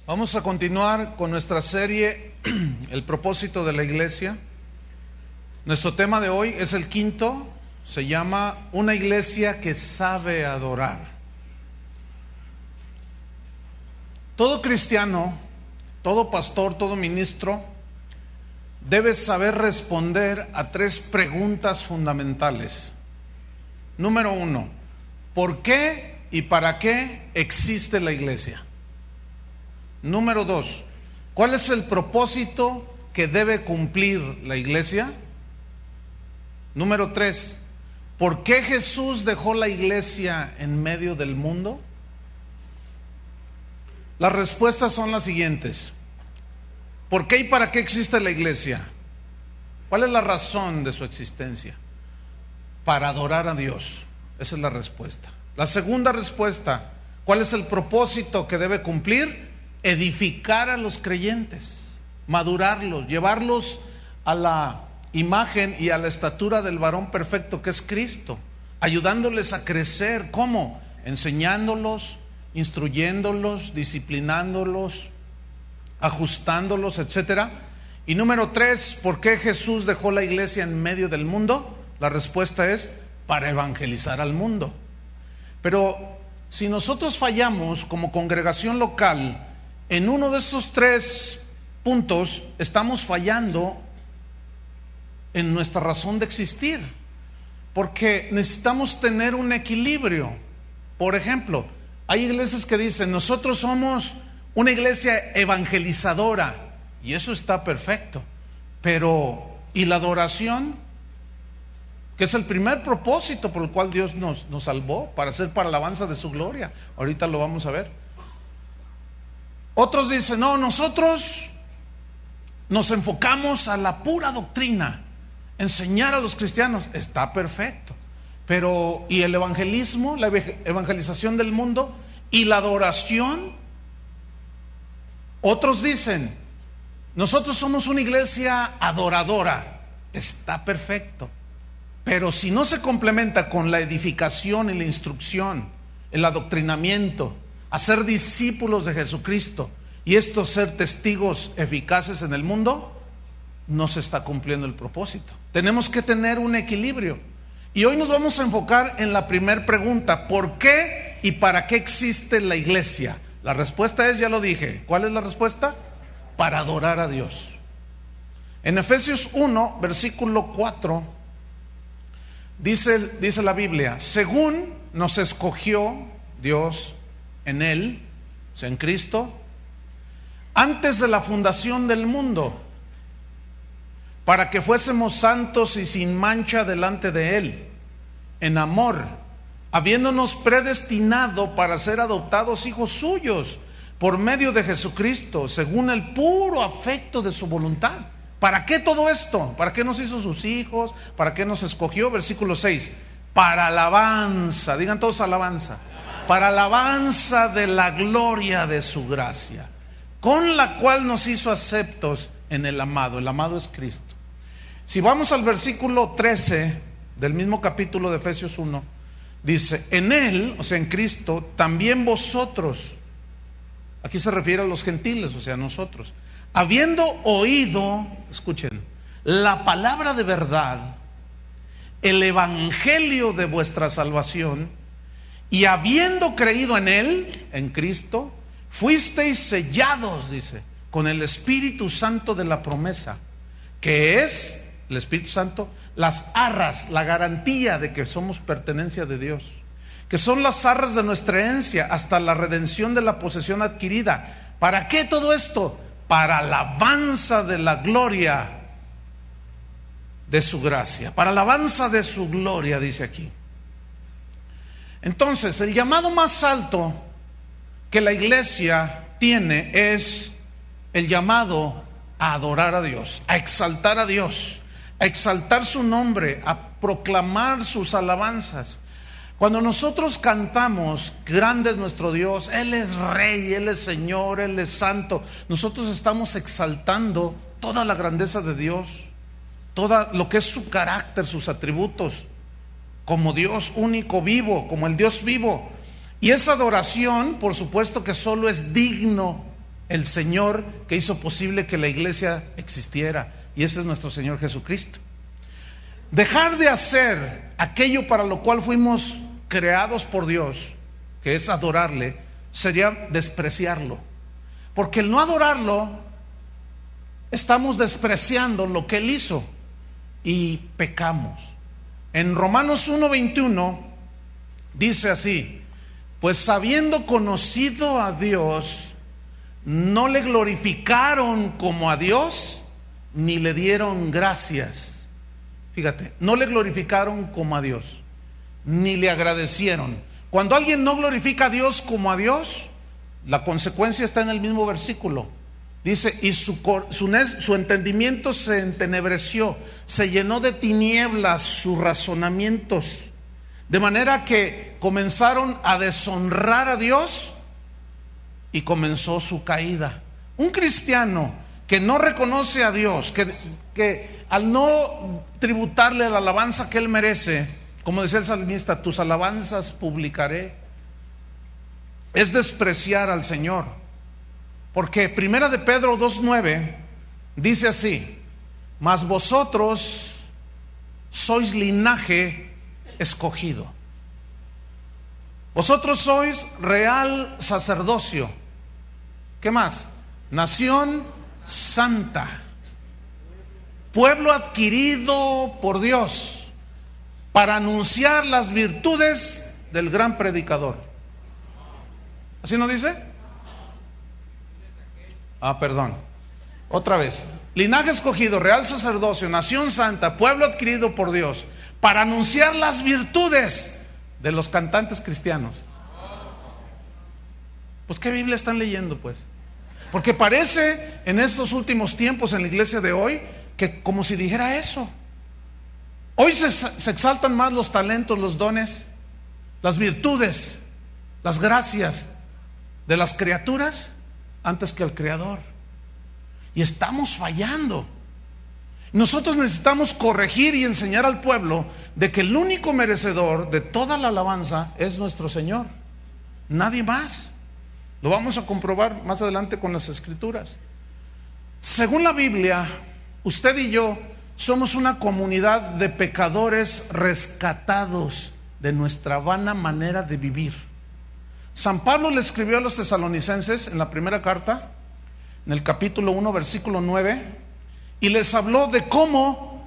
Vamos a continuar con nuestra serie El propósito de la iglesia. Nuestro tema de hoy es el quinto, se llama Una iglesia que sabe adorar. Todo cristiano, todo pastor, todo ministro debe saber responder a tres preguntas fundamentales. Número uno, ¿por qué y para qué existe la iglesia? Número dos, ¿cuál es el propósito que debe cumplir la iglesia? Número tres, ¿por qué Jesús dejó la iglesia en medio del mundo? Las respuestas son las siguientes. ¿Por qué y para qué existe la iglesia? ¿Cuál es la razón de su existencia? Para adorar a Dios. Esa es la respuesta. La segunda respuesta, ¿cuál es el propósito que debe cumplir? Edificar a los creyentes, madurarlos, llevarlos a la imagen y a la estatura del varón perfecto que es Cristo, ayudándoles a crecer. ¿Cómo? Enseñándolos, instruyéndolos, disciplinándolos, ajustándolos, etcétera. Y número tres, ¿por qué Jesús dejó la iglesia en medio del mundo? La respuesta es para evangelizar al mundo. Pero si nosotros fallamos como congregación local en uno de estos tres puntos, estamos fallando en nuestra razón de existir, porque necesitamos tener un equilibrio. Por ejemplo, hay iglesias que dicen, nosotros somos una iglesia evangelizadora, y eso está perfecto, pero ¿y la adoración? Que es el primer propósito por el cual Dios nos salvó, para hacer para alabanza de su gloria. Ahorita lo vamos a ver. Otros dicen, no, nosotros nos enfocamos a la pura doctrina, enseñar a los cristianos. Está perfecto, pero ¿y el evangelismo, la evangelización del mundo y la adoración? Otros dicen, nosotros somos una iglesia adoradora. Está perfecto, pero si no se complementa con la edificación y la instrucción, el adoctrinamiento, hacer discípulos de Jesucristo y esto ser testigos eficaces en el mundo, no se está cumpliendo el propósito. Tenemos que tener un equilibrio. Y hoy nos vamos a enfocar en la primera pregunta: ¿por qué y para qué existe la iglesia? La respuesta es, ya lo dije. ¿Cuál es la respuesta? Para adorar a Dios. En Efesios 1, versículo 4, dice la Biblia, según nos escogió Dios en Él, o sea, en Cristo, antes de la fundación del mundo, para que fuésemos santos y sin mancha delante de Él, en amor, habiéndonos predestinado para ser adoptados hijos suyos, por medio de Jesucristo, según el puro afecto de su voluntad. ¿Para qué todo esto? ¿Para qué nos hizo sus hijos? ¿Para qué nos escogió? Versículo 6, para alabanza, digan todos alabanza, para alabanza de la gloria de su gracia, con la cual nos hizo aceptos en el amado. El amado es Cristo. Si vamos al versículo 13 del mismo capítulo de Efesios 1, dice, en Él, o sea, en Cristo, también vosotros, aquí se refiere a los gentiles, o sea, a nosotros, habiendo oído, escuchen, la palabra de verdad, el evangelio de vuestra salvación, y habiendo creído en Él, en Cristo, fuisteis sellados, dice, con el Espíritu Santo de la promesa, que es, el Espíritu Santo, las arras, la garantía de que somos pertenencia de Dios, que son las arras de nuestra herencia hasta la redención de la posesión adquirida. ¿Para qué todo esto? Para alabanza de la gloria de su gracia, para alabanza de su gloria, dice aquí. Entonces, el llamado más alto que la iglesia tiene es el llamado a adorar a Dios, a exaltar a Dios, a exaltar su nombre, a proclamar sus alabanzas. Cuando nosotros cantamos, grande es nuestro Dios, Él es Rey, Él es Señor, Él es Santo, nosotros estamos exaltando toda la grandeza de Dios, todo lo que es su carácter, sus atributos, como Dios único vivo, como el Dios vivo. Y esa adoración, por supuesto que solo es digno el Señor que hizo posible que la iglesia existiera, y ese es nuestro Señor Jesucristo. Dejar de hacer aquello para lo cual fuimos creados por Dios, que es adorarle, sería despreciarlo. Porque el no adorarlo, estamos despreciando lo que Él hizo y pecamos. En Romanos 1:21 dice así: pues habiendo conocido a Dios, no le glorificaron como a Dios, ni le dieron gracias. Fíjate, no le glorificaron como a Dios, ni le agradecieron. Cuando alguien no glorifica a Dios como a Dios, la consecuencia está en el mismo versículo. Dice, y su entendimiento se entenebreció, se llenó de tinieblas sus razonamientos, de manera que comenzaron a deshonrar a Dios y comenzó su caída. Un cristiano que no reconoce a Dios, que al no tributarle la alabanza que Él merece, como decía el salmista, tus alabanzas publicaré, es despreciar al Señor. Porque Primera de Pedro 2:9 dice así: mas vosotros sois linaje escogido, vosotros sois real sacerdocio. ¿Qué más? Nación santa, pueblo adquirido por Dios, para anunciar las virtudes del gran predicador. ¿Así no dice? Perdón. Otra vez. Linaje escogido, real sacerdocio, nación santa, pueblo adquirido por Dios, para anunciar las virtudes de los cantantes cristianos. Pues ¿qué Biblia están leyendo, pues? Porque parece en estos últimos tiempos en la iglesia de hoy que como si dijera eso. Hoy se exaltan más los talentos, los dones, las virtudes, las gracias de las criaturas antes que el Creador. Y estamos fallando. Nosotros necesitamos corregir y enseñar al pueblo de que el único merecedor de toda la alabanza es nuestro Señor, nadie más. Lo vamos a comprobar más adelante con las Escrituras. Según la Biblia, usted y yo somos una comunidad de pecadores rescatados de nuestra vana manera de vivir. San Pablo le escribió a los tesalonicenses en la primera carta, en el capítulo 1, versículo 9, y les habló de cómo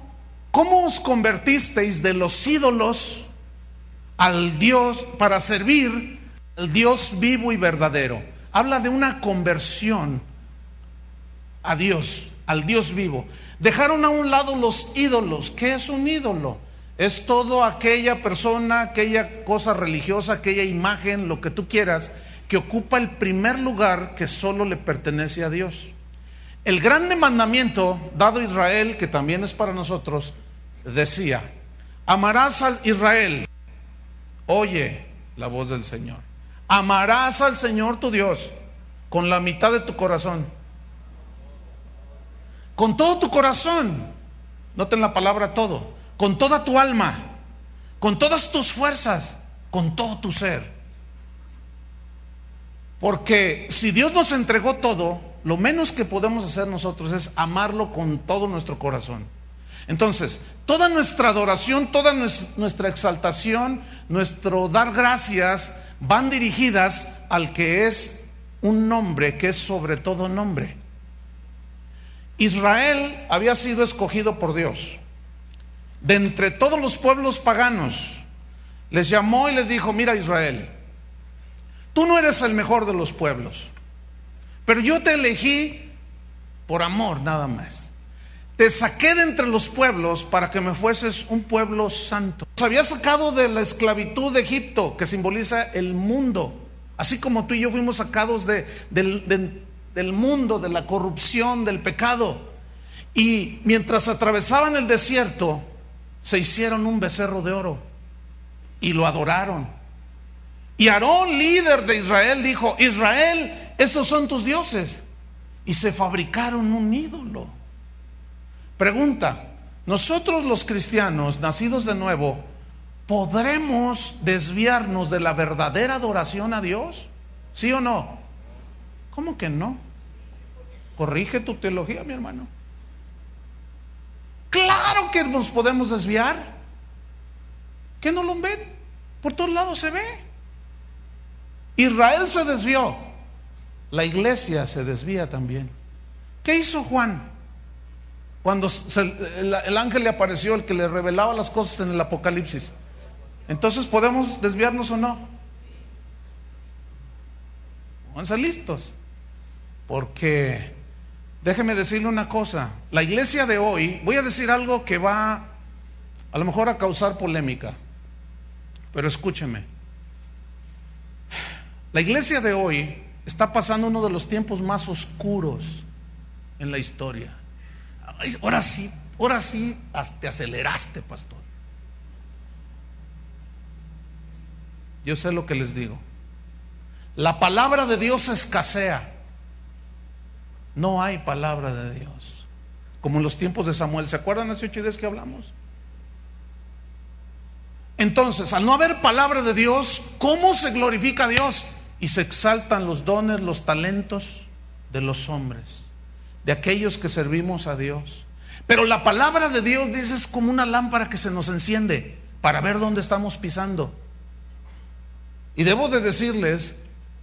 os convertisteis de los ídolos al Dios, para servir al Dios vivo y verdadero. Habla de una conversión a Dios, al Dios vivo. Dejaron a un lado los ídolos. ¿Qué es un ídolo? Es todo aquella persona, aquella cosa religiosa, aquella imagen, lo que tú quieras, que ocupa el primer lugar que solo le pertenece a Dios. El grande mandamiento dado a Israel, que también es para nosotros, decía: amarás a Israel, oye la voz del Señor. Amarás al Señor tu Dios con la mitad de tu corazón, con todo tu corazón. Noten la palabra todo. Con toda tu alma, con todas tus fuerzas, con todo tu ser. Porque si Dios nos entregó todo, lo menos que podemos hacer nosotros es amarlo con todo nuestro corazón. Entonces, toda nuestra adoración, toda nuestra exaltación, nuestro dar gracias, van dirigidas al que es un nombre, que es sobre todo nombre. Israel había sido escogido por Dios. De entre todos los pueblos paganos, les llamó y les dijo: mira, Israel, tú no eres el mejor de los pueblos, pero yo te elegí por amor nada más. Te saqué de entre los pueblos para que me fueses un pueblo santo. Los había sacado de la esclavitud de Egipto, que simboliza el mundo, así como tú y yo fuimos sacados del mundo, de la corrupción, del pecado. Y mientras atravesaban el desierto, se hicieron un becerro de oro y lo adoraron. Y Aarón, líder de Israel, dijo: Israel, estos son tus dioses. Y se fabricaron un ídolo. Pregunta: nosotros los cristianos nacidos de nuevo, ¿podremos desviarnos de la verdadera adoración a Dios? ¿Sí o no? ¿Cómo que no? Corrige tu teología, mi hermano. Claro que nos podemos desviar. ¿Qué no lo ven? Por todos lados se ve. Israel se desvió. La iglesia se desvía también. ¿Qué hizo Juan? Cuando el ángel le apareció, el que le revelaba las cosas en el Apocalipsis. Entonces, ¿podemos desviarnos o no? Pónganse listos. Porque, déjeme decirle una cosa, la iglesia de hoy, voy a decir algo que va a lo mejor a causar polémica, pero escúcheme. La iglesia de hoy está pasando uno de los tiempos más oscuros en la historia. Ahora sí, te aceleraste, pastor. Yo sé lo que les digo. La palabra de Dios escasea. No hay palabra de Dios. Como en los tiempos de Samuel. ¿Se acuerdan hace 8 días que hablamos? Entonces, al no haber palabra de Dios, ¿cómo se glorifica a Dios? Y se exaltan los dones, los talentos de los hombres, de aquellos que servimos a Dios. Pero la palabra de Dios, dice, es como una lámpara que se nos enciende para ver dónde estamos pisando. Y debo de decirles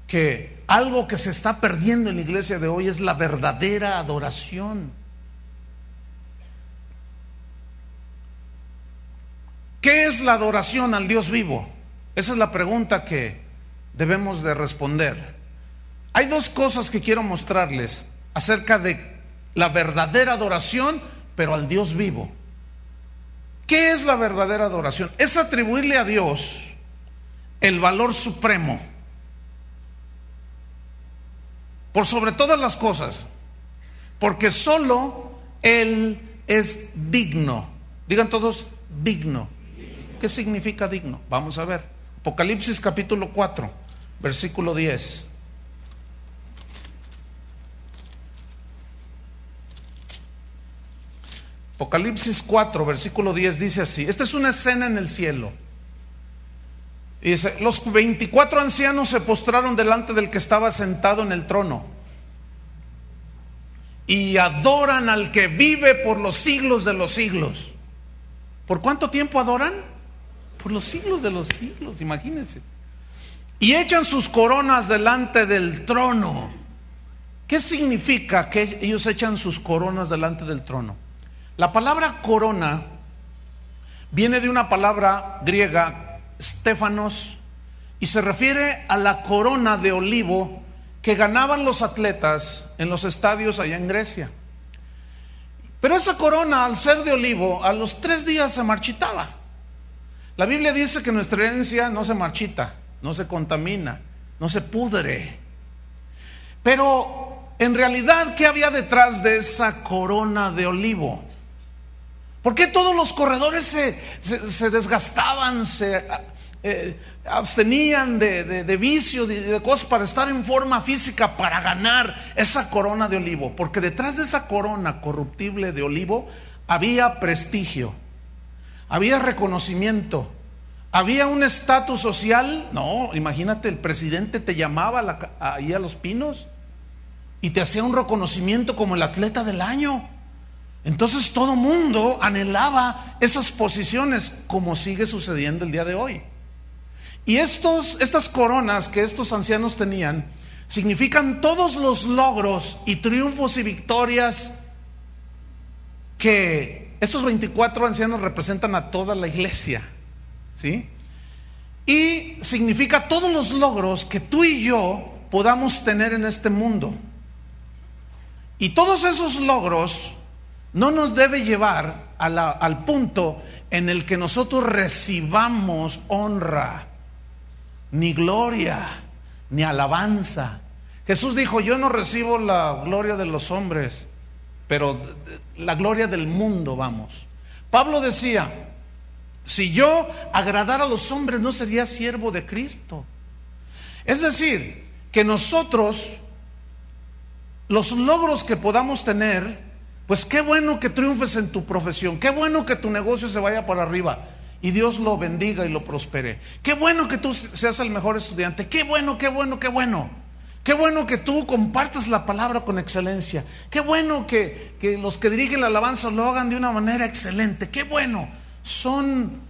que algo que se está perdiendo en la iglesia de hoy es la verdadera adoración. ¿Qué es la adoración al Dios vivo? Esa es la pregunta que debemos de responder. Hay dos cosas que quiero mostrarles acerca de la verdadera adoración, pero al Dios vivo. ¿Qué es la verdadera adoración? Es atribuirle a Dios el valor supremo por sobre todas las cosas, porque solo Él es digno. Digan todos, digno. ¿Qué significa digno? Vamos a ver. Apocalipsis capítulo 4, versículo 10. Apocalipsis 4, versículo 10 dice así. Esta es una escena en el cielo. Y dice: los 24 ancianos se postraron delante del que estaba sentado en el trono y adoran al que vive por los siglos de los siglos. ¿Por cuánto tiempo adoran? Por los siglos de los siglos, imagínense. Y echan sus coronas delante del trono. ¿Qué significa que ellos echan sus coronas delante del trono? La palabra corona viene de una palabra griega, stéfanos, y se refiere a la corona de olivo que ganaban los atletas en los estadios allá en Grecia. Pero esa corona, al ser de olivo, a los 3 días se marchitaba. La Biblia dice que nuestra herencia no se marchita, no se contamina, no se pudre. Pero en realidad, ¿qué había detrás de esa corona de olivo? ¿Por qué todos los corredores se desgastaban, se abstenían de vicio, de cosas para estar en forma física, para ganar esa corona de olivo? Porque detrás de esa corona corruptible de olivo había prestigio, había reconocimiento, había un estatus social. No, imagínate, el presidente te llamaba ahí a Los Pinos y te hacía un reconocimiento como el atleta del año. Entonces todo mundo anhelaba esas posiciones, como sigue sucediendo el día de hoy. Y estas coronas que estos ancianos tenían significan todos los logros y triunfos y victorias que estos 24 ancianos representan a toda la iglesia, ¿sí? Y significa todos los logros que tú y yo podamos tener en este mundo. Y todos esos logros no nos debe llevar al punto en el que nosotros recibamos honra, ni gloria, ni alabanza. Jesús dijo: yo no recibo la gloria de los hombres, pero la gloria del mundo, vamos. Pablo decía: si yo agradara a los hombres, no sería siervo de Cristo. Es decir, que nosotros, los logros que podamos tener, pues qué bueno que triunfes en tu profesión, qué bueno que tu negocio se vaya para arriba y Dios lo bendiga y lo prospere. Qué bueno que tú seas el mejor estudiante, qué bueno, qué bueno, qué bueno. Qué bueno que tú compartas la palabra con excelencia. Qué bueno que los que dirigen la alabanza lo hagan de una manera excelente. Qué bueno. Son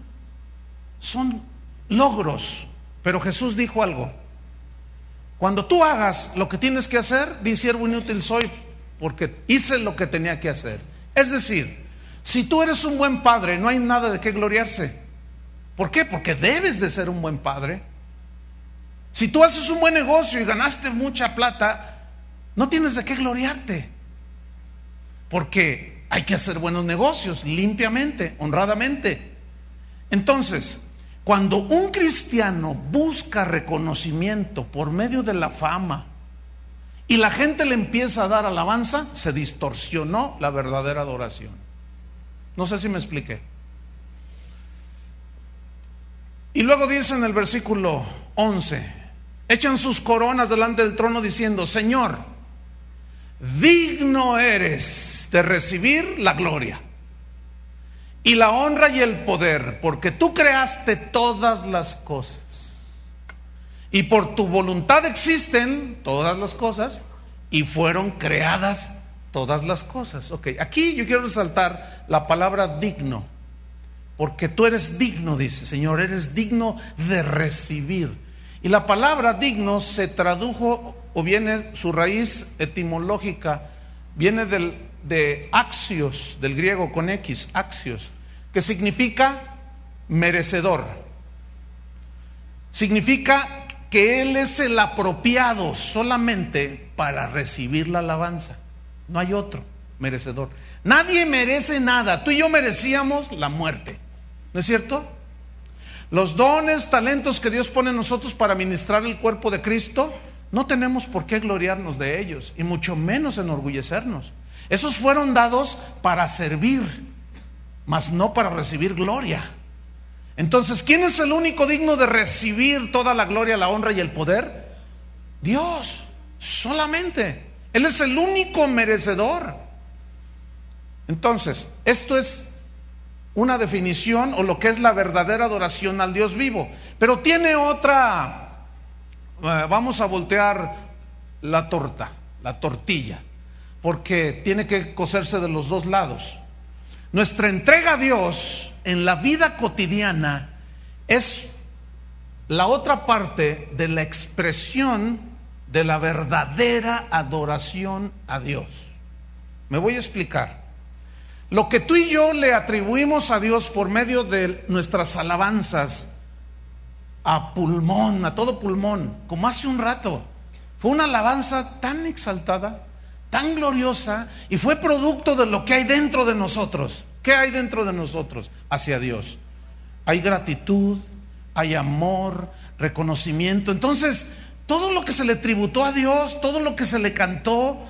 logros. Pero Jesús dijo algo. Cuando tú hagas lo que tienes que hacer, di: siervo inútil soy, porque hice lo que tenía que hacer. Es decir, si tú eres un buen padre, no hay nada de qué gloriarse. ¿Por qué? Porque debes de ser un buen padre. Si tú haces un buen negocio y ganaste mucha plata, no tienes de qué gloriarte, porque hay que hacer buenos negocios, limpiamente, honradamente. Entonces, cuando un cristiano busca reconocimiento por medio de la fama y la gente le empieza a dar alabanza, se distorsionó la verdadera adoración. No sé si me expliqué. Y luego dice en el versículo 11: echan sus coronas delante del trono diciendo: Señor, digno eres de recibir la gloria y la honra y el poder, porque tú creaste todas las cosas y por tu voluntad existen todas las cosas y fueron creadas todas las cosas. Ok, aquí yo quiero resaltar la palabra digno, porque tú eres digno, dice: Señor, eres digno de recibir. Y la palabra digno se tradujo, o viene, su raíz etimológica viene de axios, del griego con X, axios, que significa merecedor. Significa que Él es el apropiado solamente para recibir la alabanza. No hay otro merecedor. Nadie merece nada. Tú y yo merecíamos la muerte, ¿no es cierto? Los dones, talentos que Dios pone en nosotros para ministrar el cuerpo de Cristo, no tenemos por qué gloriarnos de ellos, y mucho menos enorgullecernos. Esos fueron dados para servir, mas no para recibir gloria. Entonces, ¿quién es el único digno de recibir toda la gloria, la honra y el poder? Dios, solamente. Él es el único merecedor. Entonces, esto es una definición, o lo que es la verdadera adoración al Dios vivo. Pero tiene otra. Vamos a voltear la tortilla, porque tiene que cocerse de los dos lados. Nuestra entrega a Dios en la vida cotidiana es la otra parte de la expresión de la verdadera adoración a Dios. Me voy a explicar. Lo que tú y yo le atribuimos a Dios por medio de nuestras alabanzas a pulmón, a todo pulmón, como hace un rato, fue una alabanza tan exaltada, tan gloriosa, y fue producto de lo que hay dentro de nosotros. ¿Qué hay dentro de nosotros hacia Dios? Hay gratitud, hay amor, reconocimiento. Entonces, todo lo que se le tributó a Dios, todo lo que se le cantó,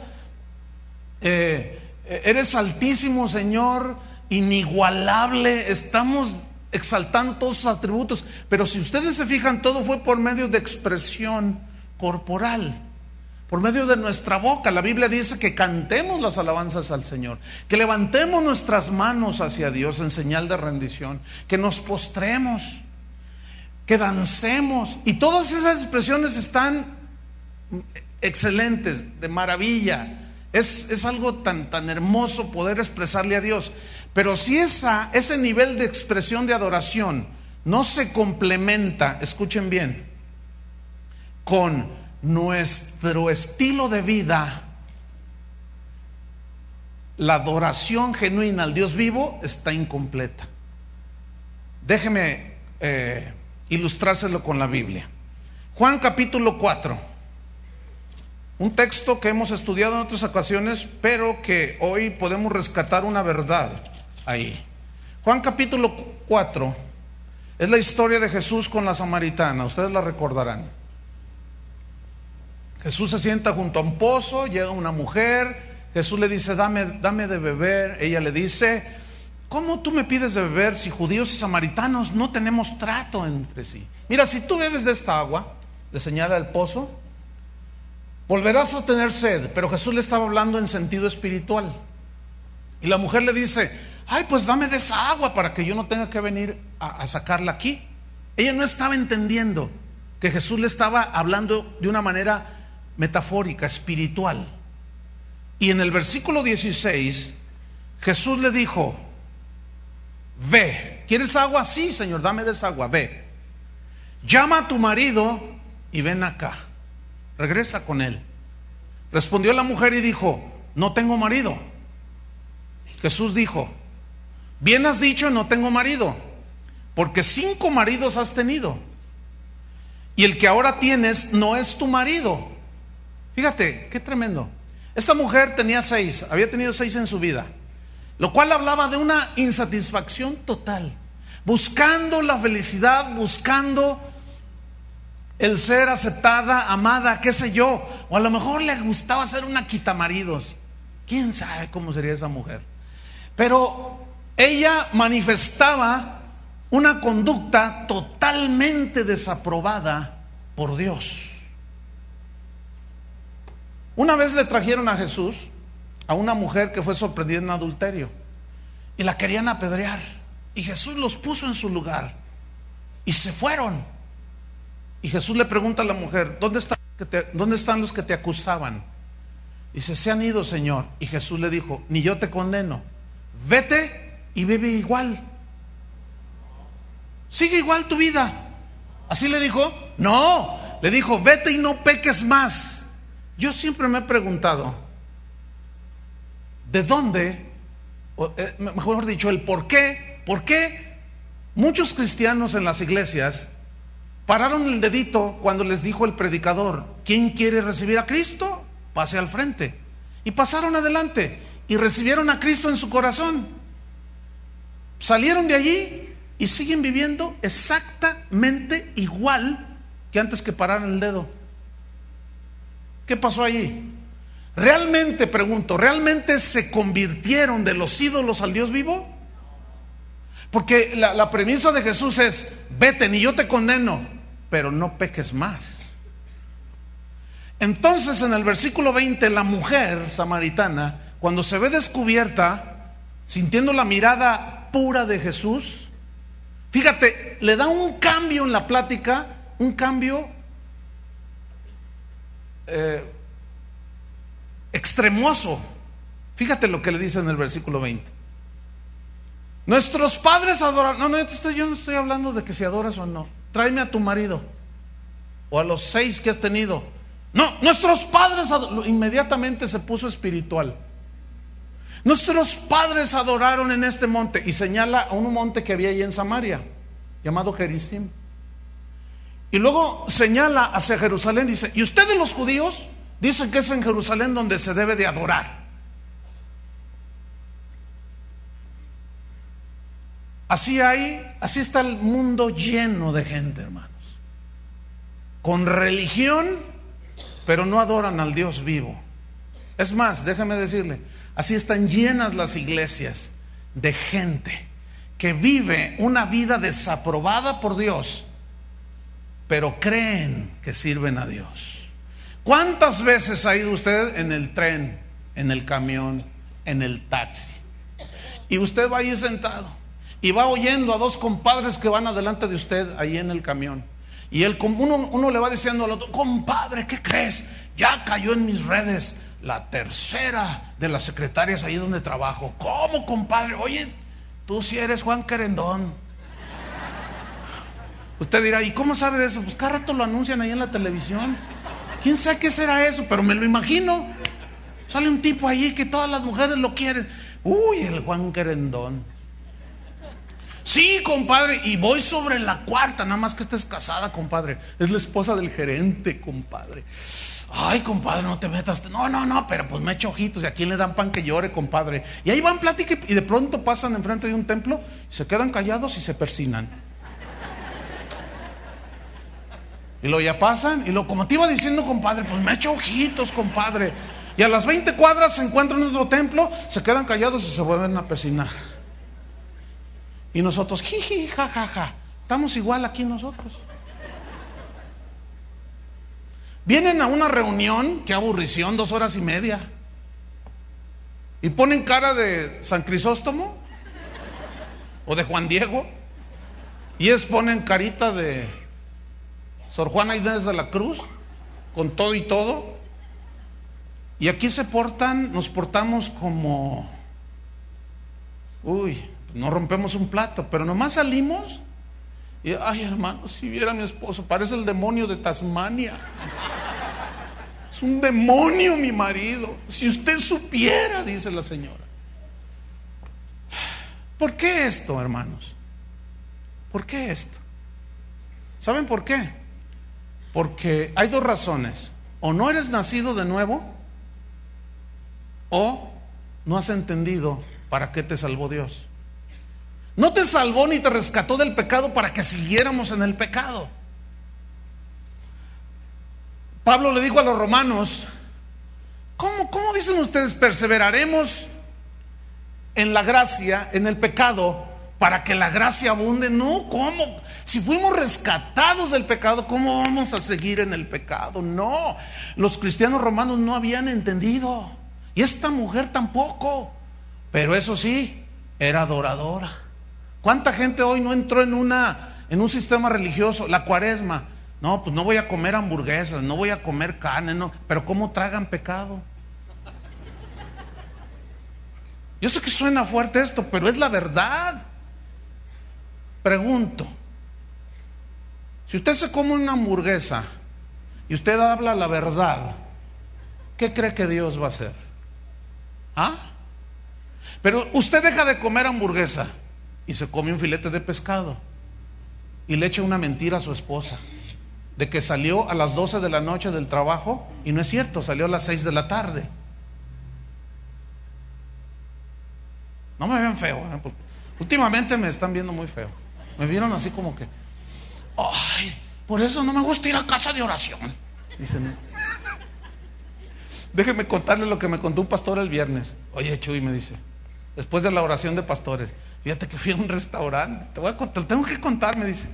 eres altísimo, Señor, inigualable. Estamos exaltando todos sus atributos. Pero si ustedes se fijan, todo fue por medio de expresión corporal, por medio de nuestra boca. La Biblia dice que cantemos las alabanzas al Señor, que levantemos nuestras manos hacia Dios en señal de rendición, que nos postremos, que dancemos. Y todas esas expresiones están excelentes, de maravilla. Es algo tan hermoso poder expresarle a Dios. Pero si ese nivel de expresión de adoración no se complementa, escuchen bien, con nuestro estilo de vida, la adoración genuina al Dios vivo está incompleta. Déjeme ilustrárselo con la Biblia. Juan capítulo 4. Un texto que hemos estudiado en otras ocasiones, pero que hoy podemos rescatar una verdad ahí. Juan capítulo 4 es la historia de Jesús con la samaritana. Ustedes la recordarán. Jesús se sienta junto a un pozo, llega una mujer, Jesús le dice: dame de beber. Ella le dice: ¿cómo tú me pides de beber si judíos y samaritanos no tenemos trato entre sí? Mira, si tú bebes de esta agua, le señala el pozo, volverás a tener sed. Pero Jesús le estaba hablando en sentido espiritual. Y la mujer le dice: ay, pues dame de esa agua para que yo no tenga que venir a sacarla aquí. Ella no estaba entendiendo que Jesús le estaba hablando de una manera metafórica, espiritual. Y en el versículo 16, Jesús le dijo: ve. ¿Quieres agua? Sí, Señor, dame de esa agua, ve. Llama a tu marido y ven acá. Regresa con él. Respondió la mujer y dijo: no tengo marido. Jesús dijo: bien has dicho, no tengo marido, porque 5 maridos has tenido, y el que ahora tienes no es tu marido. Fíjate, qué tremendo. Esta mujer tenía 6, había tenido 6 en su vida, lo cual hablaba de una insatisfacción total, buscando la felicidad, buscando el ser aceptada, amada, qué sé yo, o a lo mejor le gustaba ser una quitamaridos. ¿Quién sabe cómo sería esa mujer? Pero ella manifestaba una conducta totalmente desaprobada por Dios. Una vez le trajeron a Jesús a una mujer que fue sorprendida en adulterio y la querían apedrear, y Jesús los puso en su lugar y se fueron. Y Jesús le pregunta a la mujer: ¿dónde están los que te acusaban? Dice: se han ido, Señor. Y Jesús le dijo: ni yo te condeno, vete y vive igual, sigue igual tu vida. ¿Así le dijo? No, le dijo: vete y no peques más. Yo siempre me he preguntado, ¿de dónde? Mejor dicho, el por qué. ¿Por qué muchos cristianos en las iglesias pararon el dedito cuando les dijo el predicador: ¿quién quiere recibir a Cristo? Pase al frente. Y pasaron adelante y recibieron a Cristo en su corazón. Salieron de allí y siguen viviendo exactamente igual que antes que pararon el dedo. ¿Qué pasó allí? ¿Realmente, pregunto, realmente se convirtieron de los ídolos al Dios vivo? Porque la premisa de Jesús es: vete, ni yo te condeno, pero no peques más. Entonces, en el versículo 20, la mujer samaritana, cuando se ve descubierta, sintiendo la mirada pura de Jesús, fíjate, le da un cambio en la plática, un cambio extremoso. Fíjate lo que le dice en el versículo 20. Nuestros padres adoran. No, yo no estoy hablando de que si adoras o no. Tráeme a tu marido, o a los 6 que has tenido. No, nuestros padres inmediatamente se puso espiritual. Nuestros padres adoraron en este monte, y señala a un monte que había allí en Samaria, llamado Gerizim. Y luego señala hacia Jerusalén, dice: y ustedes los judíos dicen que es en Jerusalén donde se debe de adorar. Así está el mundo lleno de gente, hermanos, con religión, pero no adoran al Dios vivo. Es más, déjame decirle, así están llenas las iglesias de gente que vive una vida desaprobada por Dios, pero creen que sirven a Dios. ¿Cuántas veces ha ido usted en el tren, en el camión, en el taxi, y usted va ahí sentado y va oyendo a 2 compadres que van adelante de usted ahí en el camión, y uno le va diciendo al otro: compadre, ¿qué crees? Ya cayó en mis redes la tercera de las secretarias ahí donde trabajo. ¿Cómo, compadre? Oye, tú sí eres Juan Querendón. Usted dirá: ¿y cómo sabe de eso? Pues cada rato lo anuncian ahí en la televisión. ¿Quién sabe qué será eso? Pero me lo imagino. Sale un tipo ahí que todas las mujeres lo quieren. Uy, el Juan Querendón. Sí, compadre, y voy sobre la 4ª, nada más que esta es casada, compadre. Es la esposa del gerente, compadre. Ay, compadre, no te metas. No, pero pues me echo ojitos. ¿Y a quién le dan pan que llore, compadre? Y ahí van, platican, y de pronto pasan enfrente de un templo, se quedan callados y se persignan. Y luego ya pasan, y luego, como te iba diciendo, compadre, pues me echo ojitos, compadre. Y a las 20 cuadras se encuentran en otro templo, se quedan callados y se vuelven a persignar. Y nosotros, jiji, jajaja, estamos igual aquí nosotros. Vienen a una reunión, qué aburrición, 2 horas y media, y ponen cara de San Crisóstomo o de Juan Diego, y ponen carita de Sor Juana Inés de la Cruz, con todo y todo, Y aquí nos portamos como, no rompemos un plato, pero nomás salimos y, ay hermano, si viera a mi esposo, parece el demonio de Tasmania. Es un demonio mi marido. Si usted supiera, dice la señora. ¿Por qué esto, hermanos? ¿Por qué esto? ¿Saben por qué? Porque hay dos razones. O no eres nacido de nuevo, o no has entendido para qué te salvó Dios. No te salvó ni te rescató del pecado para que siguiéramos en el pecado. Pablo le dijo a los romanos, ¿cómo dicen ustedes? ¿Perseveraremos en la gracia, en el pecado, para que la gracia abunde? No, ¿cómo? Si fuimos rescatados del pecado, ¿cómo vamos a seguir en el pecado? No, los cristianos romanos no habían entendido, y esta mujer tampoco, pero eso sí, era adoradora. ¿Cuánta gente hoy no entró en un sistema religioso? La cuaresma, no, pues no voy a comer hamburguesas, no voy a comer carne, no, pero ¿cómo tragan pecado? Yo sé que suena fuerte esto, pero es la verdad. Pregunto, si usted se come una hamburguesa y usted habla la verdad, ¿qué cree que Dios va a hacer? ¿Ah? Pero usted deja de comer hamburguesa y se come un filete de pescado y le echa una mentira a su esposa de que salió a las 12 de la noche del trabajo, y no es cierto, salió a las 6 de la tarde. No me ven feo, ¿eh? Pues, últimamente me están viendo muy feo. Me vieron así como que, ay, por eso no me gusta ir a casa de oración. Dicen, déjeme contarle lo que me contó un pastor el viernes. Oye, Chuy, me dice, después de la oración de pastores, fíjate que fui a un restaurante, te voy a contar, tengo que contar, me dice.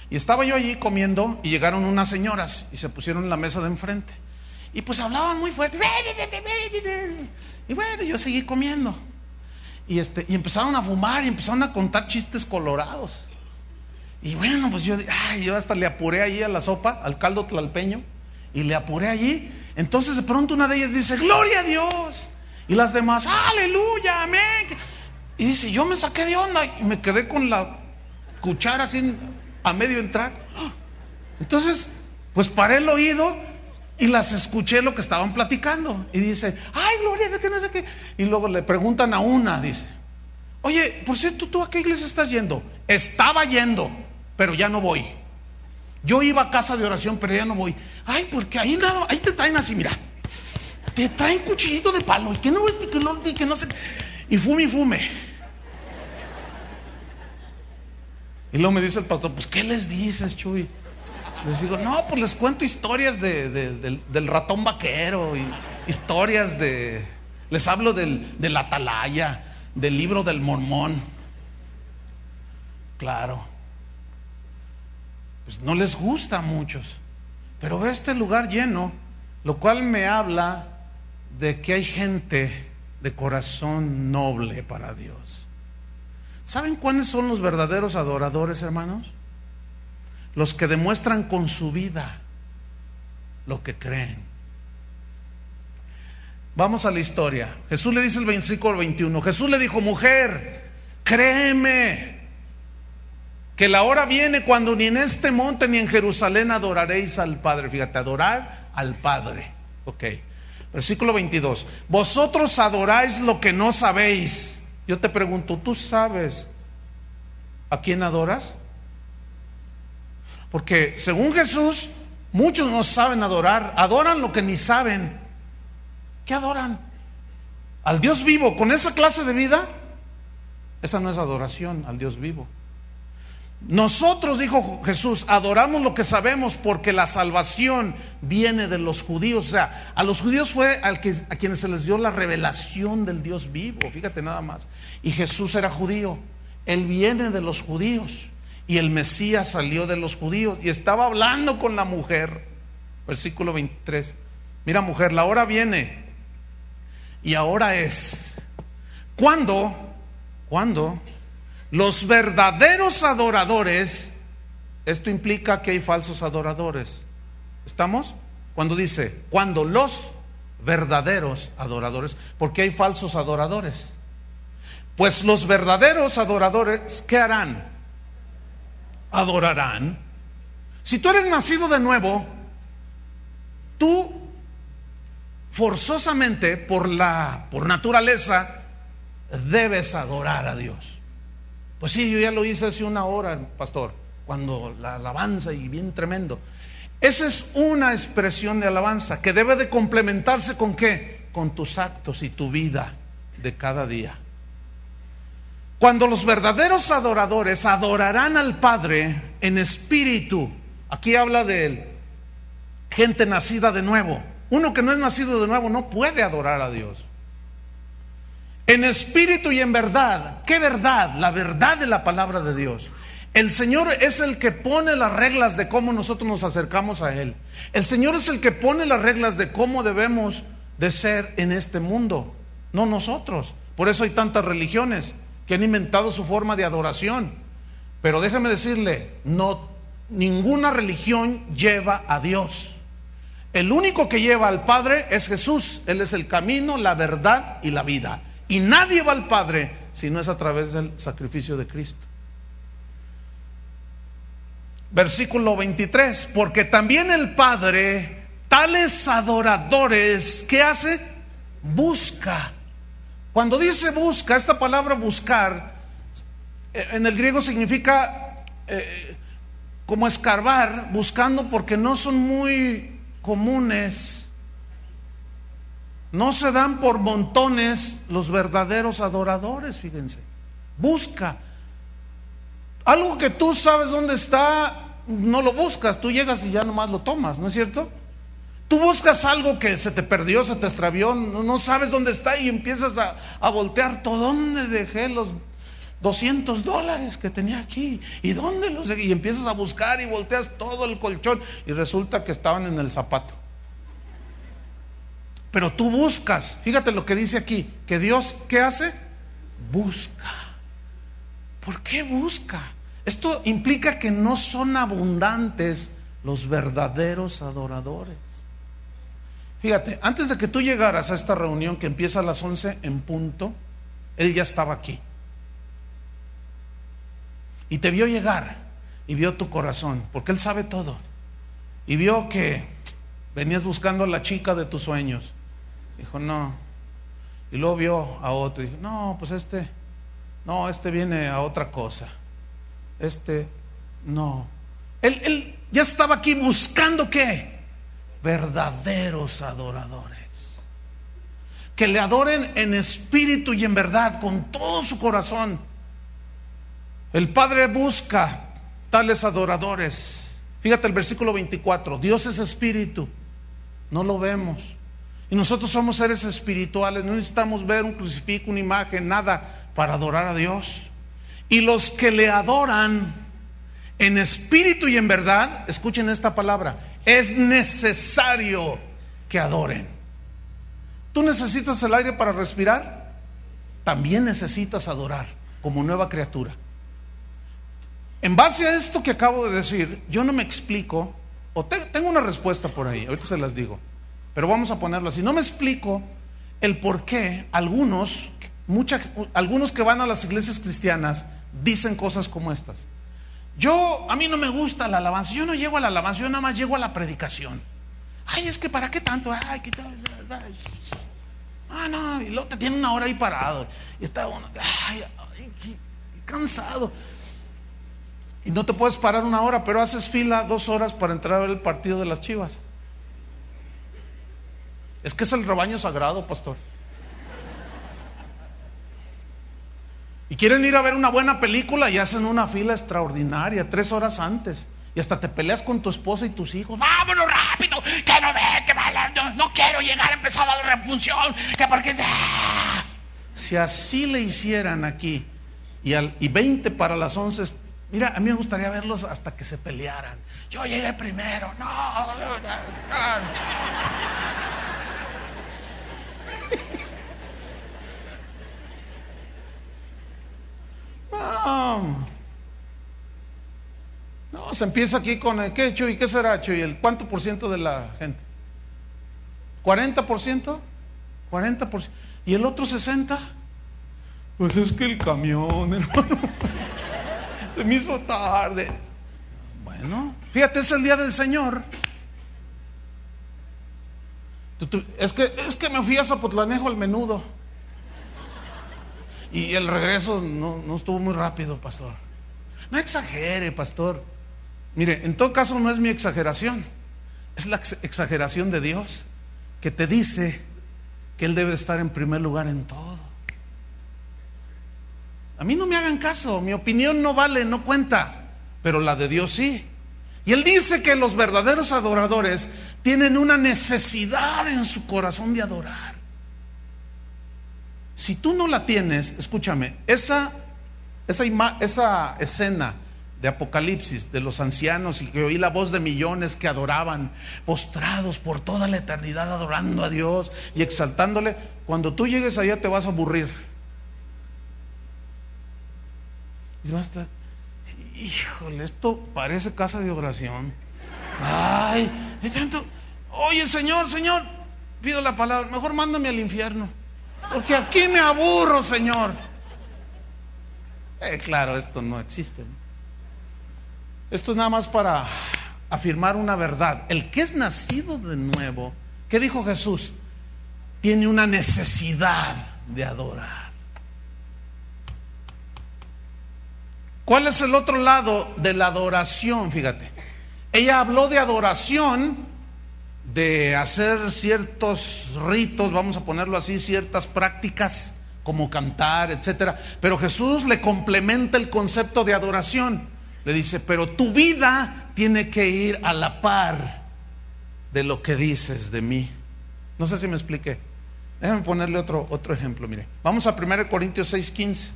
Y estaba yo allí comiendo y llegaron unas señoras y se pusieron en la mesa de enfrente. Y pues hablaban muy fuerte. Y bueno, yo seguí comiendo. Y empezaron a fumar y empezaron a contar chistes colorados. Y bueno, pues yo hasta le apuré allí a la sopa, al caldo tlalpeño, y le apuré allí. Entonces de pronto una de ellas dice, gloria a Dios. Y las demás, aleluya, amén. Y dice, yo me saqué de onda y me quedé con la cuchara así a medio entrar. Entonces, pues paré el oído y las escuché lo que estaban platicando. Y dice, ay, gloria, de que no sé qué. Y luego le preguntan a una, dice, oye, por cierto, ¿tú a qué iglesia estás yendo? Estaba yendo, pero ya no voy. Yo iba a casa de oración, pero ya no voy. Ay, porque ahí te traen así, mira, te traen cuchillito de palo, y que no sé, y fume. Y luego me dice el pastor, pues ¿qué les dices, Chuy? Les digo, no, pues les cuento historias del ratón vaquero, y historias les hablo de la atalaya, del libro del Mormón. Claro, pues no les gusta a muchos, pero veo este lugar lleno, lo cual me habla de que hay gente de corazón noble para Dios. ¿Saben cuáles son los verdaderos adoradores, hermanos? Los que demuestran con su vida lo que creen. Vamos a la historia. Jesús le dice el versículo 21. Jesús le dijo, mujer, créeme que la hora viene cuando ni en este monte ni en Jerusalén adoraréis al Padre. Fíjate, adorar al Padre. Ok. Versículo 22. Vosotros adoráis lo que no sabéis. Yo te pregunto, ¿tú sabes a quién adoras? Porque según Jesús, muchos no saben adorar, adoran lo que ni saben. ¿Qué adoran? Al Dios vivo. ¿Con esa clase de vida? Esa no es adoración al Dios vivo. Nosotros, dijo Jesús, adoramos lo que sabemos porque la salvación viene de los judíos. O sea, a los judíos fue a quienes se les dio la revelación del Dios vivo. Fíjate nada más. Y Jesús era judío. Él viene de los judíos. Y el Mesías salió de los judíos. Y estaba hablando con la mujer. Versículo 23. Mira, mujer, la hora viene. Y ahora es. ¿Cuándo? Los verdaderos adoradores, esto implica que hay falsos adoradores. ¿Estamos? cuando dice, cuando los verdaderos adoradores, porque hay falsos adoradores. Pues los verdaderos adoradores, ¿qué harán? Adorarán. Si tú eres nacido de nuevo, tú forzosamente, por naturaleza, debes adorar a Dios. Pues sí, yo ya lo hice hace una hora, pastor, cuando la alabanza, y bien tremendo. Esa es una expresión de alabanza que debe de complementarse ¿con qué? Con tus actos y tu vida de cada día. Cuando los verdaderos adoradores adorarán al Padre en espíritu, aquí habla de gente nacida de nuevo. Uno que no es nacido de nuevo no puede adorar a Dios. En espíritu y en verdad. ¿Qué verdad? La verdad de la palabra de Dios. El Señor es el que pone las reglas de cómo nosotros nos acercamos a Él. El Señor es el que pone las reglas de cómo debemos de ser en este mundo, no nosotros. Por eso hay tantas religiones que han inventado su forma de adoración. Pero déjeme decirle, no, ninguna religión lleva a Dios. El único que lleva al Padre es Jesús. Él es el camino, la verdad y la vida. Y nadie va al Padre si no es a través del sacrificio de Cristo. Versículo 23, porque también el Padre tales adoradores, ¿qué hace? Busca. Cuando dice busca, esta palabra buscar en el griego significa como escarbar, buscando, porque no son muy comunes, no se dan por montones los verdaderos adoradores. Fíjense, busca algo que tú sabes dónde está. No lo buscas, tú llegas y ya nomás lo tomas, ¿no es cierto? Tú buscas algo que se te perdió, se te extravió, no sabes dónde está, y empiezas a voltear todo. ¿Dónde dejé los $200 que tenía aquí? ¿Y dónde los dejé? Y empiezas a buscar y volteas todo el colchón y resulta que estaban en el zapato. Pero tú buscas. Fíjate lo que dice aquí, que Dios, ¿qué hace? Busca. ¿Por qué busca? Esto implica que no son abundantes los verdaderos adoradores. Fíjate, antes de que tú llegaras a esta reunión que empieza a las 11 en punto, Él ya estaba aquí. Y te vio llegar y vio tu corazón, porque Él sabe todo. Y vio que venías buscando a la chica de tus sueños. Dijo, no. Y luego vio a otro y dijo, no, pues este viene a otra cosa. No. Él ya estaba aquí buscando ¿qué? Verdaderos adoradores. Que le adoren en espíritu y en verdad, con todo su corazón. El Padre busca tales adoradores. Fíjate el versículo 24. Dios es espíritu, no lo vemos. Y nosotros somos seres espirituales, no necesitamos ver un crucifijo, una imagen, nada para adorar a Dios. Y los que le adoran en espíritu y en verdad, escuchen esta palabra, es necesario que adoren. ¿Tú necesitas el aire para respirar? También necesitas adorar como nueva criatura. En base a esto que acabo de decir, yo no me explico, o tengo una respuesta por ahí, ahorita se las digo, pero vamos a ponerlo así. No me explico el por qué algunos que van a las iglesias cristianas dicen cosas como estas. A mí no me gusta la alabanza, yo no llego a la alabanza, yo nada más llego a la predicación. Ay, es que ¿para qué tanto? Ay, ¿qué tal? No, y luego te tiene una hora ahí parado y está uno, cansado. Y no te puedes parar una hora, pero haces fila 2 horas para entrar a ver el partido de las Chivas. Es que es el rebaño sagrado, pastor. Y quieren ir a ver una buena película y hacen una fila extraordinaria 3 horas antes. Y hasta te peleas con tu esposa y tus hijos. ¡Vámonos rápido! ¡Que no ve! ¡Que no quiero llegar a empezar a la refunción! ¡Que porque! Si así le hicieran aquí y 20 para las 11, mira, a mí me gustaría verlos hasta que se pelearan. Yo llegué primero. No. No, se empieza aquí con el qué, Chuy, ¿qué será, Chuy? ¿El cuánto por ciento de la gente? ¿40%? 40%. ¿Y el otro 60%? Pues es que el camión, hermano, se me hizo tarde. Bueno, fíjate, es el día del Señor. Es que me fui a Zapotlanejo al Menudo. Y el regreso no estuvo muy rápido, pastor. No exagere, pastor. Mire, en todo caso no es mi exageración. Es la exageración de Dios, que te dice que Él debe estar en primer lugar en todo. A mí no me hagan caso, mi opinión no vale, no cuenta, pero la de Dios sí. Y Él dice que los verdaderos adoradores tienen una necesidad en su corazón de adorar. Si tú no la tienes, escúchame, esa escena de Apocalipsis de los ancianos, y que oí la voz de millones que adoraban, postrados por toda la eternidad, adorando a Dios y exaltándole, cuando tú llegues allá te vas a aburrir. Y vas a estar, híjole, esto parece casa de oración. Ay, y tanto, oye, Señor, pido la palabra, mejor mándame al infierno, porque aquí me aburro, Señor. Claro, esto no existe, ¿no? Esto es nada más para afirmar una verdad. El que es nacido de nuevo, ¿qué dijo Jesús? Tiene una necesidad de adorar. ¿Cuál es el otro lado de la adoración? Fíjate, ella habló de adoración, de hacer ciertos ritos, vamos a ponerlo así, ciertas prácticas como cantar, etcétera. Pero Jesús le complementa el concepto de adoración. Le dice, pero tu vida tiene que ir a la par de lo que dices de mí. No sé si me expliqué. Déjame ponerle otro ejemplo, mire. Vamos a 1 Corintios 6:15.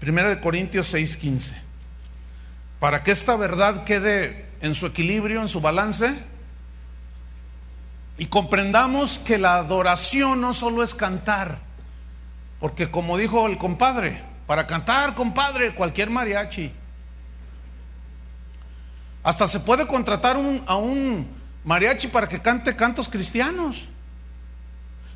1 Corintios 6:15. Para que esta verdad quede en su equilibrio, en su balance, y comprendamos que la adoración no solo es cantar, porque como dijo el compadre, para cantar, compadre, cualquier mariachi. Hasta se puede contratar a un mariachi para que cante cantos cristianos.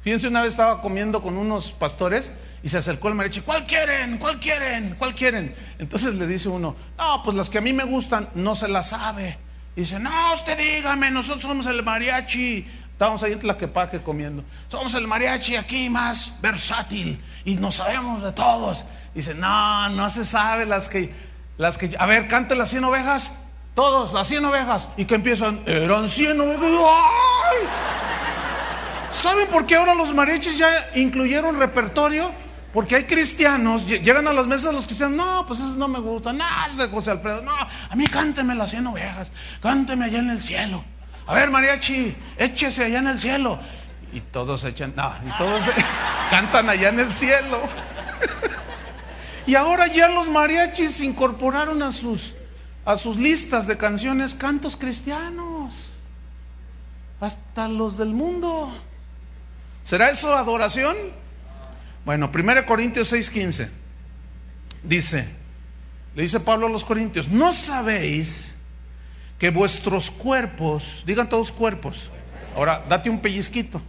Fíjense, una vez estaba comiendo con unos pastores y se acercó el mariachi. ¿Cuál quieren? ¿Cuál quieren? ¿Cuál quieren? Entonces le dice uno, no, pues las que a mí me gustan, no se las sabe. Y dice, no, usted dígame, nosotros somos el mariachi. Estábamos ahí en Tlaquepaque comiendo. Somos el mariachi aquí más versátil y nos sabemos de todos. Dice, no se sabe las que, a ver, cante las 100 ovejas, todos, las 100 ovejas, y que empiezan, eran 100 ovejas, ¡ay! ¿Saben por qué ahora los mariachis ya incluyeron repertorio? Porque hay cristianos, llegan a las mesas los cristianos, no, pues eso no me gusta, no, es de José Alfredo, no, a mí cánteme las 100 ovejas, cánteme allá en el cielo, a ver mariachi, échese allá en el cielo, y todos echan, y todos cantan allá en el cielo. Y ahora ya los mariachis incorporaron a sus listas de canciones cantos cristianos, hasta los del mundo. ¿Será eso adoración? Bueno, 1 Corintios 6:15 le dice Pablo a los corintios, ¿no sabéis que vuestros cuerpos, digan todos cuerpos, ahora date un pellizquito,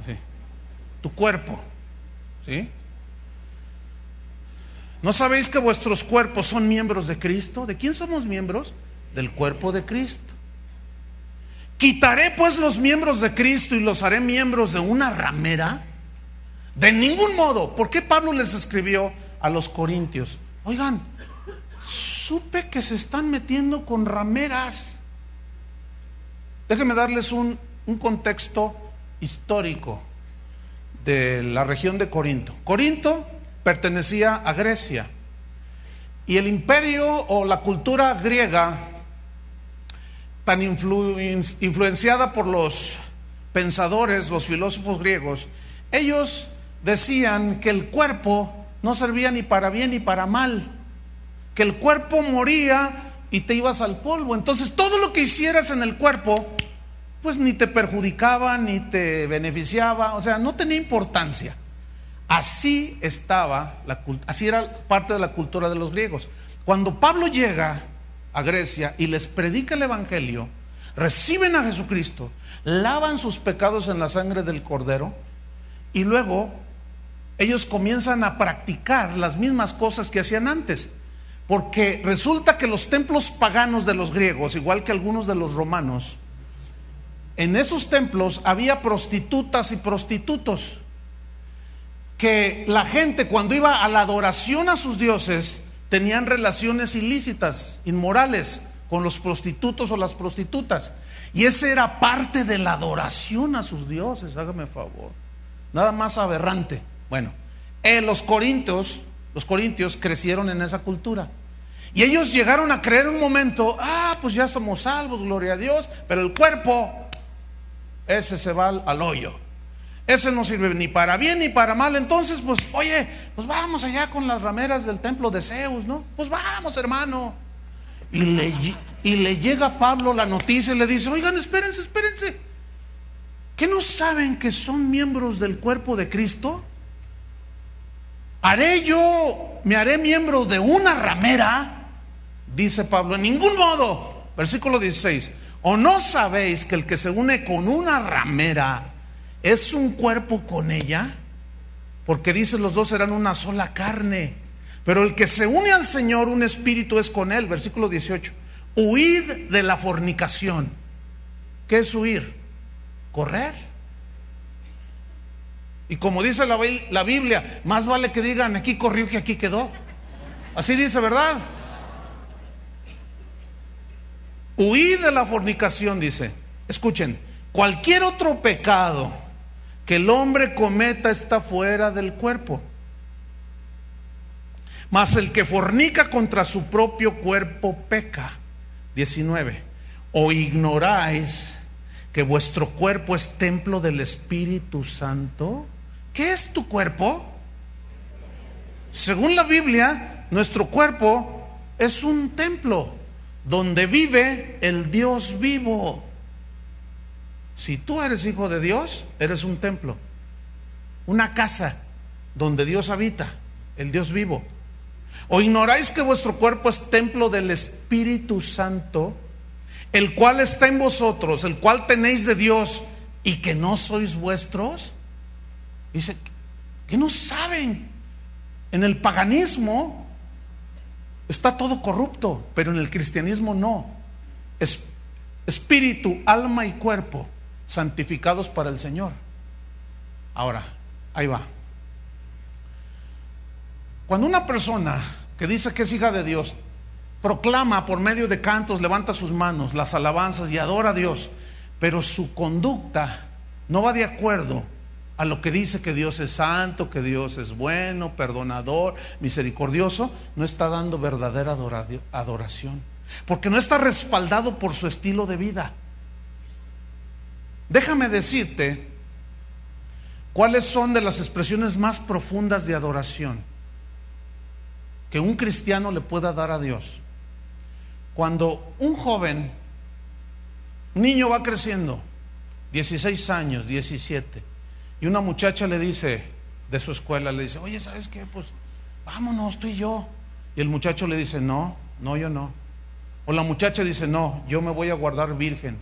¿sí? Tu cuerpo, ¿sí? ¿No sabéis que vuestros cuerpos son miembros de Cristo? ¿De quién somos miembros? Del cuerpo de Cristo. ¿Quitaré pues los miembros de Cristo y los haré miembros de una ramera? De ningún modo. ¿Por qué Pablo les escribió a los corintios? Oigan, supe que se están metiendo con rameras. Déjenme darles un contexto histórico de la región de Corinto. Corinto pertenecía a Grecia, y el imperio o la cultura griega, tan influenciada por los pensadores, los filósofos griegos, ellos decían que el cuerpo no servía ni para bien ni para mal, que el cuerpo moría y te ibas al polvo. Entonces todo lo que hicieras en el cuerpo pues ni te perjudicaba ni te beneficiaba, o sea, no tenía importancia. Así así era parte de la cultura de los griegos. Cuando Pablo llega a Grecia y les predica el evangelio, reciben a Jesucristo, lavan sus pecados en la sangre del Cordero y luego ellos comienzan a practicar las mismas cosas que hacían antes. Porque resulta que los templos paganos de los griegos, igual que algunos de los romanos, en esos templos había prostitutas y prostitutos, que la gente cuando iba a la adoración a sus dioses tenían relaciones ilícitas, inmorales, con los prostitutos o las prostitutas, y ese era parte de la adoración a sus dioses. Hágame favor, nada más aberrante. Bueno, los corintios crecieron en esa cultura y ellos llegaron a creer un momento, pues ya somos salvos, gloria a Dios, pero el cuerpo, ese se va al hoyo, ese no sirve ni para bien ni para mal. Entonces pues oye, pues vamos allá con las rameras del templo de Zeus, ¿no? Pues vamos, hermano. Y le llega Pablo la noticia y le dice, oigan, espérense, ¿qué no saben que son miembros del cuerpo de Cristo? ¿Me haré miembro de una ramera? Dice Pablo, en ningún modo. Versículo 16, ¿o no sabéis que el que se une con una ramera es un cuerpo con ella? Porque dice, los dos serán una sola carne. Pero el que se une al Señor, un espíritu es con él. Versículo 18, huid de la fornicación. ¿Qué es huir? Correr. Y como dice la Biblia, más vale que digan aquí corrió que aquí quedó. Así dice, ¿verdad? Huid de la fornicación, dice. Escuchen, cualquier otro pecado que el hombre cometa está fuera del cuerpo, mas el que fornica contra su propio cuerpo peca. 19, ¿o ignoráis que vuestro cuerpo es templo del Espíritu Santo? ¿Qué es tu cuerpo? Según la Biblia, nuestro cuerpo es un templo donde vive el Dios vivo. Si tú eres hijo de Dios, eres un templo, una casa donde Dios habita, el Dios vivo. ¿O ignoráis que vuestro cuerpo es templo del Espíritu Santo, el cual está en vosotros, el cual tenéis de Dios, y que no sois vuestros? Dice, ¿que no saben? En el paganismo está todo corrupto, pero en el cristianismo no. Espíritu, alma y cuerpo santificados para el Señor. Ahora, ahí va. Cuando una persona que dice que es hija de Dios proclama por medio de cantos, levanta sus manos, las alabanzas y adora a Dios, pero su conducta no va de acuerdo a lo que dice que Dios es santo, que Dios es bueno, perdonador, misericordioso, no está dando verdadera adoración, porque no está respaldado por su estilo de vida. Déjame decirte cuáles son de las expresiones más profundas de adoración que un cristiano le pueda dar a Dios. Cuando un joven, un niño va creciendo, 16 años, 17, y una muchacha le dice, de su escuela, le dice, oye, ¿sabes qué? Pues vámonos tú y yo. Y el muchacho le dice, no, yo no. O la muchacha dice, no, yo me voy a guardar virgen.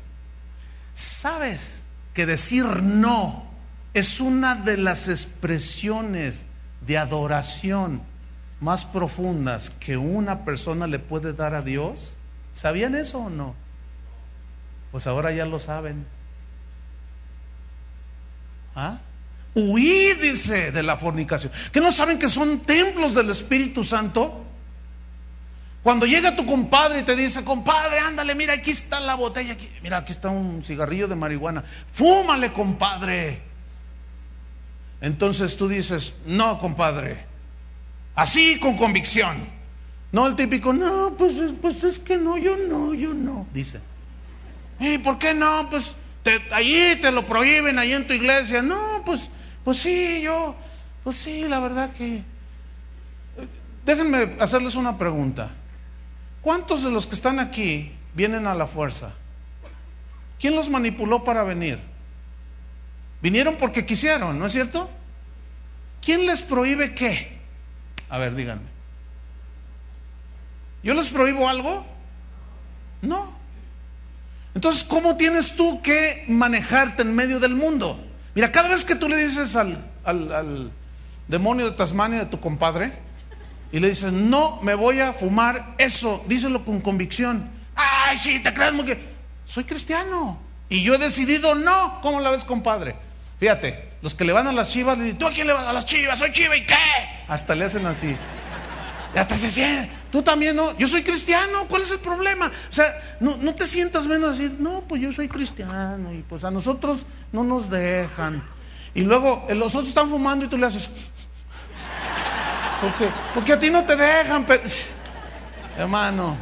¿Sabes que decir no es una de las expresiones de adoración más profundas que una persona le puede dar a Dios? ¿Sabían eso o no? Pues ahora ya lo saben. Huid, dice, de la fornicación. ¿Que no saben que son templos del Espíritu Santo? Cuando llega tu compadre y te dice, compadre, ándale, mira, aquí está la botella, mira, aquí está un cigarrillo de marihuana, fúmale, compadre. Entonces tú dices, no, compadre, así con convicción. No el típico, no, pues es que no, yo no, dice. ¿Y por qué no? Pues allí te lo prohíben, ahí en tu iglesia. No, pues sí, pues sí, la verdad que... Déjenme hacerles una pregunta. ¿Cuántos de los que están aquí vienen a la fuerza? ¿Quién los manipuló para venir? Vinieron porque quisieron, ¿no es cierto? ¿Quién les prohíbe qué? A ver, díganme. ¿Yo les prohíbo algo? No. Entonces, ¿cómo tienes tú que manejarte en medio del mundo? Mira, cada vez que tú le dices al demonio de Tasmania, de tu compadre, y le dices, no me voy a fumar eso, díselo con convicción. Ay, sí, te crees muy que soy cristiano y yo he decidido no. ¿Cómo la ves, compadre? Fíjate, los que le van a las Chivas le dicen, ¿tú a quién le vas? A las Chivas, soy Chiva, ¿y qué? Hasta le hacen así. Y hasta se siente, tú también no, yo soy cristiano, ¿cuál es el problema? O sea, no te sientas menos así, no, pues yo soy cristiano y pues a nosotros no nos dejan. Y luego los otros están fumando y tú le haces, porque a ti no te dejan. Pero, hermano,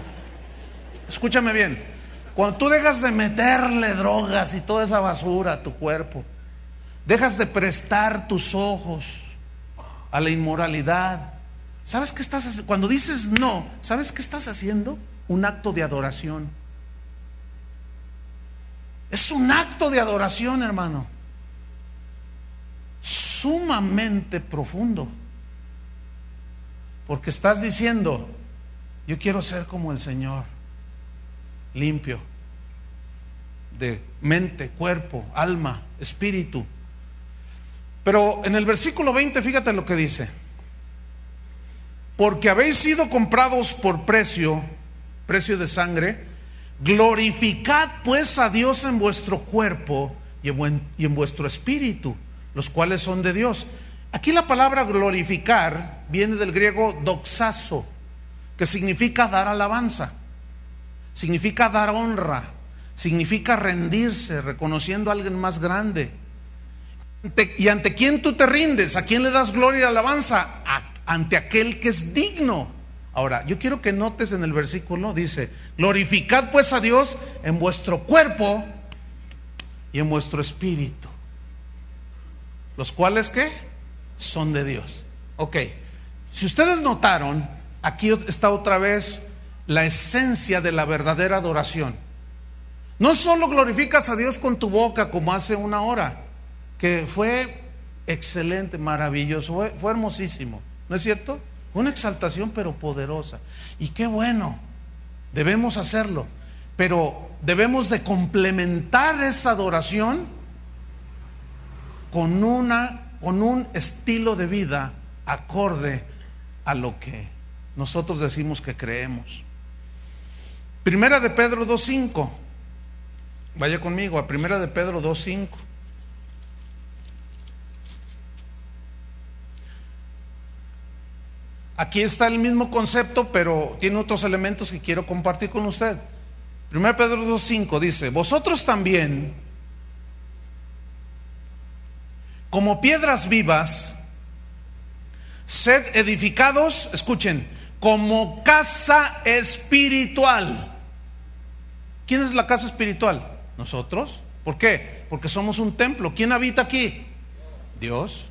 escúchame bien, cuando tú dejas de meterle drogas y toda esa basura a tu cuerpo, dejas de prestar tus ojos a la inmoralidad, ¿sabes qué estás haciendo? Cuando dices no, ¿sabes qué estás haciendo? Un acto de adoración. Es un acto de adoración, hermano, sumamente profundo, porque estás diciendo, yo quiero ser como el Señor, limpio de mente, cuerpo, alma, espíritu. Pero en el versículo 20, fíjate lo que dice: porque habéis sido comprados por precio de sangre, glorificad pues a Dios en vuestro cuerpo y en vuestro espíritu, los cuales son de Dios. Aquí la palabra glorificar viene del griego doxazo, que significa dar alabanza, significa dar honra, significa rendirse, reconociendo a alguien más grande. ¿Y ante quién tú te rindes? ¿A quién le das gloria y alabanza? Ante aquel que es digno. Ahora, yo quiero que notes en el versículo, dice, glorificad pues a Dios en vuestro cuerpo y en vuestro espíritu, los cuales, ¿qué? Son de Dios. Ok, si ustedes notaron, aquí está otra vez la esencia de la verdadera adoración. No solo glorificas a Dios con tu boca como hace una hora, que fue excelente, maravilloso, fue hermosísimo, ¿no es cierto? Una exaltación pero poderosa. Y qué bueno, debemos hacerlo, pero debemos de complementar esa adoración con un estilo de vida acorde a lo que nosotros decimos que creemos. Primera de Pedro 2:5. Vaya conmigo a Primera de Pedro 2:5. Aquí está el mismo concepto, pero tiene otros elementos que quiero compartir con usted. 1 Pedro 2:5 dice: vosotros también, como piedras vivas, sed edificados, escuchen, como casa espiritual. ¿Quién es la casa espiritual? Nosotros. ¿Por qué? Porque somos un templo. ¿Quién habita aquí? Dios.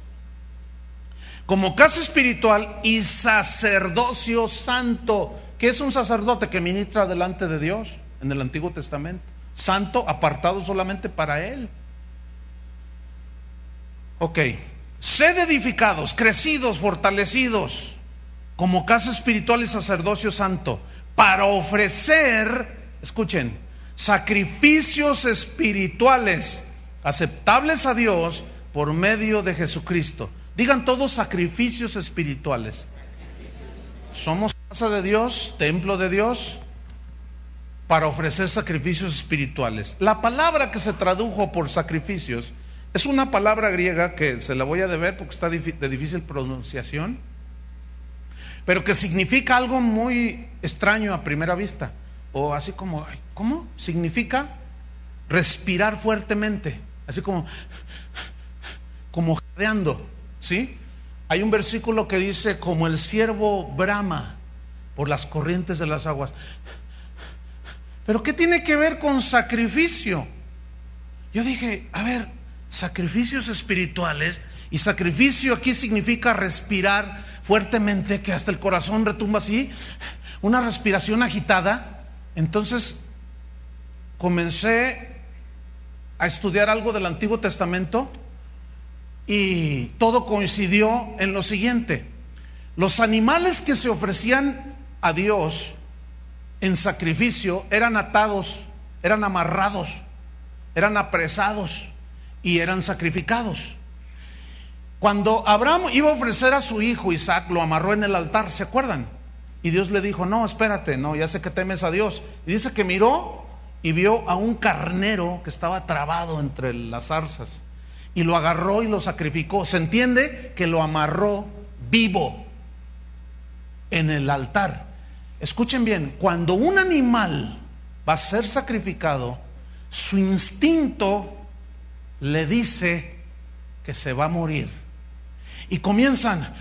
Como casa espiritual y sacerdocio santo. ¿Qué es un sacerdote? Que ministra delante de Dios en el Antiguo Testamento. Santo, apartado solamente para Él. Ok, sed edificados, crecidos, fortalecidos, como casa espiritual y sacerdocio santo, para ofrecer, escuchen, sacrificios espirituales aceptables a Dios por medio de Jesucristo. Digan todos: sacrificios espirituales. Somos casa de Dios, templo de Dios, para ofrecer sacrificios espirituales. La palabra que se tradujo por sacrificios es una palabra griega que se la voy a deber porque está de difícil pronunciación, pero que significa algo muy extraño a primera vista, o así como, ¿cómo? Significa respirar fuertemente, así como jadeando, ¿sí? Hay un versículo que dice: como el ciervo brama por las corrientes de las aguas. ¿Pero qué tiene que ver con sacrificio? Yo dije, a ver, sacrificios espirituales, y sacrificio aquí significa respirar fuertemente, que hasta el corazón retumba así, una respiración agitada. Entonces comencé a estudiar algo del Antiguo Testamento y todo coincidió en lo siguiente: los animales que se ofrecían a Dios en sacrificio eran atados eran amarrados, eran apresados y eran sacrificados. Cuando Abraham iba a ofrecer a su hijo Isaac, lo amarró en el altar, ¿se acuerdan? Y Dios le dijo, no, espérate, no, ya sé que temes a Dios. Y dice que miró y vio a un carnero que estaba trabado entre las zarzas, y lo agarró y lo sacrificó. Se entiende que lo amarró vivo en el altar. Escuchen bien, cuando un animal va a ser sacrificado, su instinto le dice que se va a morir. Y comienzan,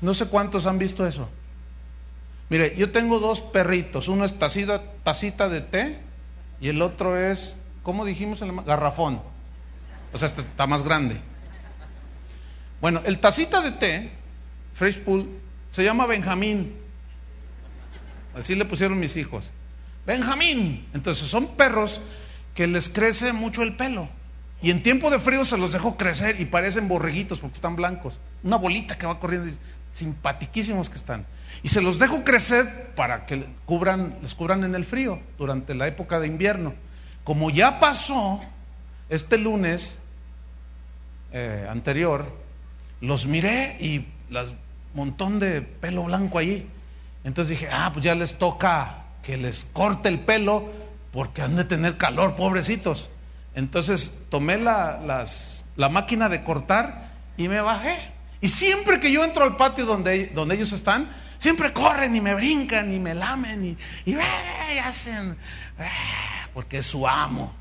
no sé cuántos han visto eso. Mire, yo tengo dos perritos, uno es tacita de té y el otro es, ¿cómo dijimos? Garrafón. O sea, este está más grande. Bueno, el tacita de té, Fresh Pool, se llama Benjamín. Así le pusieron mis hijos. Benjamín. Entonces son perros que les crece mucho el pelo. Y en tiempo de frío se los dejo crecer y parecen borreguitos porque están blancos. Una bolita que va corriendo, simpatiquísimos que están. Y se los dejo crecer para que les cubran en el frío durante la época de invierno. Como ya pasó este lunes anterior, los miré y montón de pelo blanco allí. Entonces dije, pues ya les toca que les corte el pelo porque han de tener calor, pobrecitos. Entonces tomé la máquina de cortar y me bajé. Y siempre que yo entro al patio donde ellos están, siempre corren y me brincan y me lamen y hacen, porque es su amo.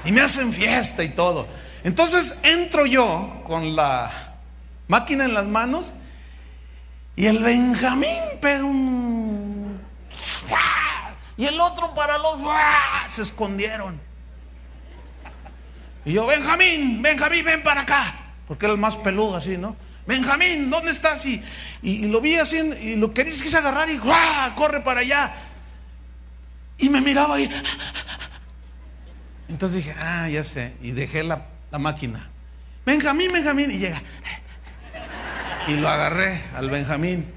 Y me hacen fiesta y todo. Entonces entro yo con la máquina en las manos y el Benjamín pega un... y el otro para los... se escondieron. Y yo, Benjamín, ven para acá. Porque era el más peludo así, ¿no? Benjamín, ¿dónde estás? Y lo vi así y lo quise agarrar y corre para allá. Y me miraba ahí. Entonces dije, ya sé. Y dejé la máquina. Benjamín, y llega. Y lo agarré al Benjamín.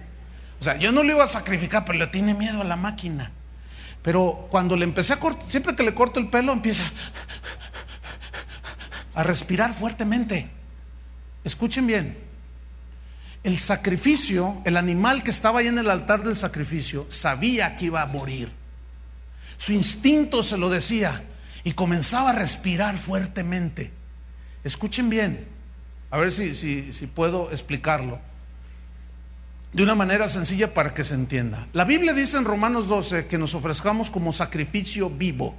O sea, yo no le iba a sacrificar, pero le tiene miedo a la máquina. Pero cuando le empecé a cortar, siempre que le corto el pelo, empieza a respirar fuertemente. Escuchen bien. El sacrificio, el animal que estaba ahí en el altar del sacrificio, sabía que iba a morir. Su instinto se lo decía y comenzaba a respirar fuertemente. Escuchen bien, a ver si puedo explicarlo de una manera sencilla para que se entienda. La Biblia dice en Romanos 12 que nos ofrezcamos como sacrificio vivo.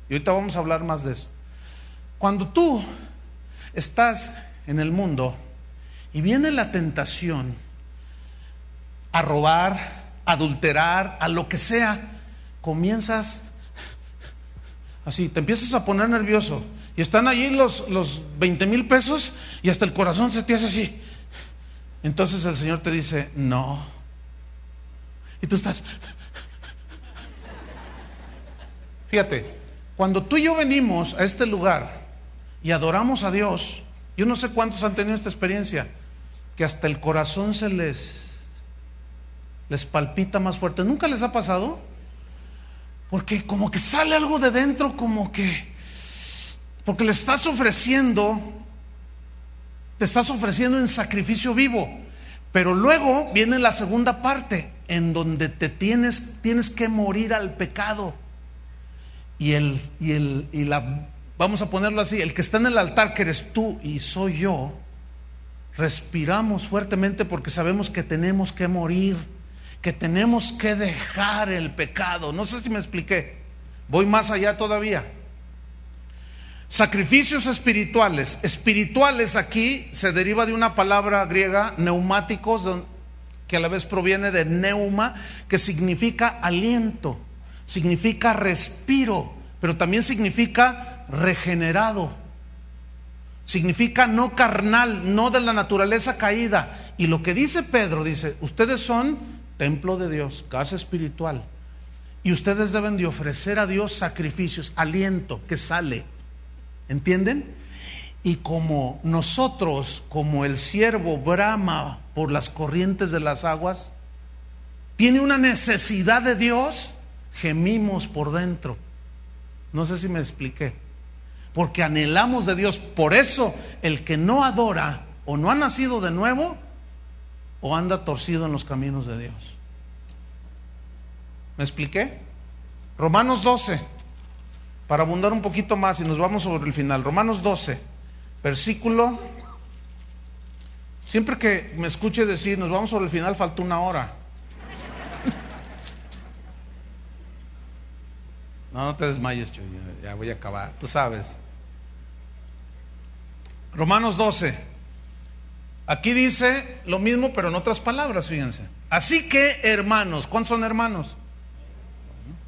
Y ahorita vamos a hablar más de eso. Cuando tú estás en el mundo y viene la tentación a robar, a adulterar, a lo que sea, comienzas así, te empiezas a poner nervioso y están allí los 20,000 pesos y hasta el corazón se te hace así. Entonces el Señor te dice, no. Y tú estás... Fíjate, cuando tú y yo venimos a este lugar y adoramos a Dios, yo no sé cuántos han tenido esta experiencia, que hasta el corazón se les palpita más fuerte. ¿Nunca les ha pasado? Porque como que sale algo de dentro, porque le estás ofreciendo en sacrificio vivo. Pero luego viene la segunda parte, en donde te tienes que morir al pecado. Vamos a ponerlo así, el que está en el altar, que eres tú y soy yo, respiramos fuertemente porque sabemos que tenemos que morir, que tenemos que dejar el pecado. No sé si me expliqué, voy más allá todavía. Sacrificios espirituales. Espirituales aquí se deriva de una palabra griega, neumáticos, que a la vez proviene de neuma, que significa aliento, significa respiro, pero también significa regenerado, significa no carnal, no de la naturaleza caída. Y lo que dice Pedro, dice, ustedes son templo de Dios, casa espiritual, y ustedes deben de ofrecer a Dios sacrificios, aliento que sale, ¿entienden? Y como nosotros, como el siervo brama por las corrientes de las aguas, tiene una necesidad de Dios, gemimos por dentro. No sé si me expliqué. Porque anhelamos de Dios. Por eso el que no adora o no ha nacido de nuevo o anda torcido en los caminos de Dios. ¿Me expliqué? Romanos 12, para abundar un poquito más y nos vamos sobre el final. Romanos 12, versículo. Siempre que me escuche decir nos vamos sobre el final, falta una hora. No te desmayes, Chuy, ya voy a acabar, tú sabes. Romanos 12. Aquí dice lo mismo, pero en otras palabras, fíjense. Así que, hermanos, ¿cuántos son hermanos?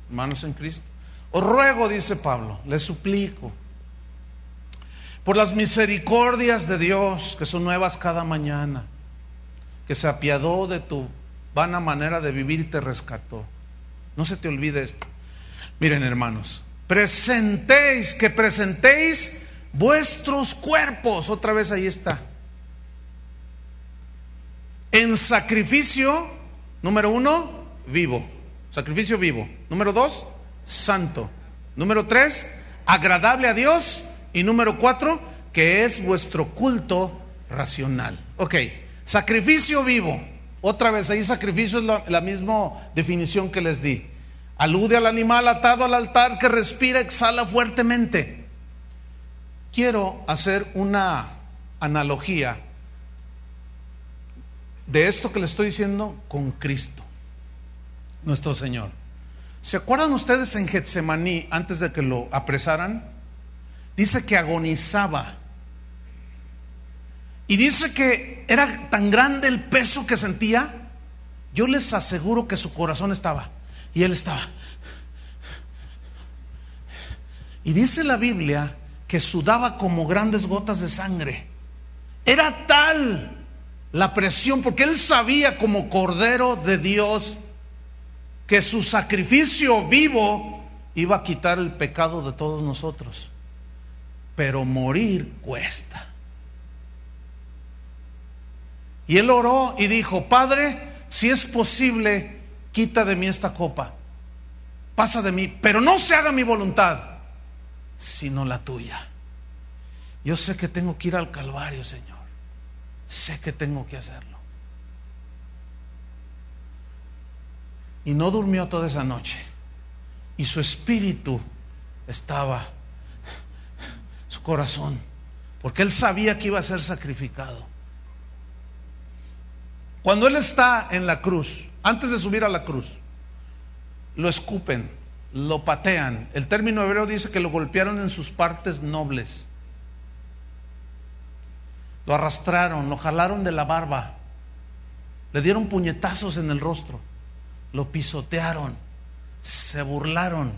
Hermanos en Cristo. Os ruego, dice Pablo, les suplico, por las misericordias de Dios, que son nuevas cada mañana, que se apiadó de tu vana manera de vivir y te rescató. No se te olvide esto. Miren, hermanos, que presentéis vuestros cuerpos, otra vez ahí está, en sacrificio, número 1, vivo, sacrificio vivo. Número 2, santo. Número 3, agradable a Dios. Y número 4, que es vuestro culto racional. Ok, sacrificio vivo. Otra vez, ahí sacrificio es la misma definición que les di. Alude al animal atado al altar que respira, exhala fuertemente. Quiero hacer una analogía de esto que les estoy diciendo con Cristo, nuestro Señor. ¿Se acuerdan ustedes en Getsemaní, antes de que lo apresaran? Dice que agonizaba. Y dice que era tan grande el peso que sentía. Yo les aseguro que su corazón estaba, y él estaba. Y dice la Biblia que sudaba como grandes gotas de sangre. Era tal la presión, porque él sabía como Cordero de Dios que su sacrificio vivo iba a quitar el pecado de todos nosotros. Pero morir cuesta. Y él oró y dijo: Padre, si es posible, quita de mí esta copa, pasa de mí, pero no se haga mi voluntad, sino la tuya. Yo sé que tengo que ir al Calvario, Señor. Sé que tengo que hacerlo. Y no durmió toda esa noche. Y su espíritu estaba, su corazón, porque él sabía que iba a ser sacrificado. Cuando él está en la cruz, antes de subir a la cruz, lo escupen, lo patean. El término hebreo dice que lo golpearon en sus partes nobles. Lo arrastraron, lo jalaron de la barba, le dieron puñetazos en el rostro, lo pisotearon, se burlaron,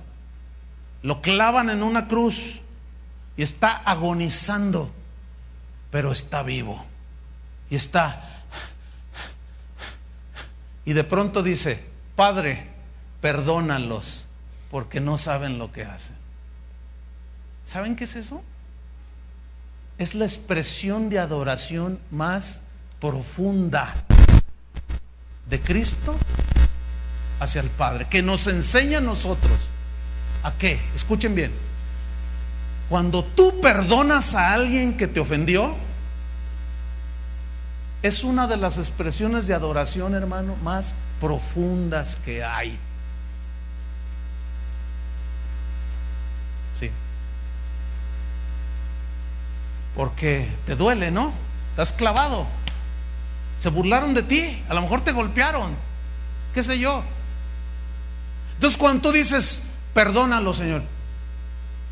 lo clavan en una cruz y está agonizando, pero está vivo y está. Y de pronto dice: Padre, perdónalos, porque no saben lo que hacen. ¿Saben qué es eso? Es la expresión de adoración más profunda de Cristo hacia el Padre, que nos enseña a nosotros ¿a qué? Escuchen bien. Cuando tú perdonas a alguien que te ofendió, es una de las expresiones de adoración, hermano, más profundas que hay. Sí. Porque te duele, ¿no? Estás clavado. Se burlaron de ti, a lo mejor te golpearon, qué sé yo. Entonces cuando tú dices: perdónalo, Señor,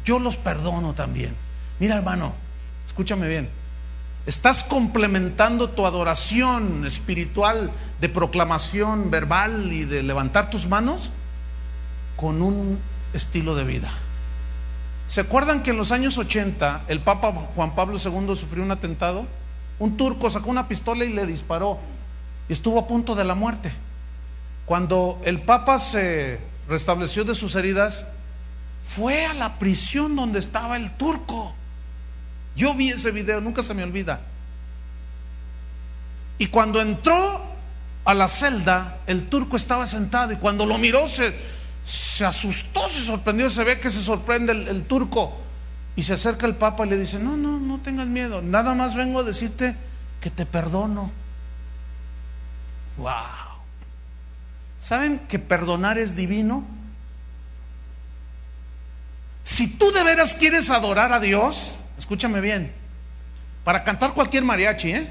yo los perdono también. Mira, hermano, escúchame bien. Estás complementando tu adoración espiritual de proclamación verbal y de levantar tus manos con un estilo de vida. ¿Se acuerdan que en los años 80 el Papa Juan Pablo II sufrió un atentado? Un turco sacó una pistola y le disparó y estuvo a punto de la muerte. Cuando el Papa se restableció de sus heridas, fue a la prisión donde estaba el turco. Yo vi ese video, nunca se me olvida. Y cuando entró a la celda, el turco estaba sentado y cuando lo miró se asustó, se sorprendió. Se ve que se sorprende el turco y se acerca el Papa y le dice: no tengas miedo, nada más vengo a decirte que te perdono. Wow. ¿Saben que perdonar es divino? Si tú de veras quieres adorar a Dios, escúchame bien, para cantar cualquier mariachi,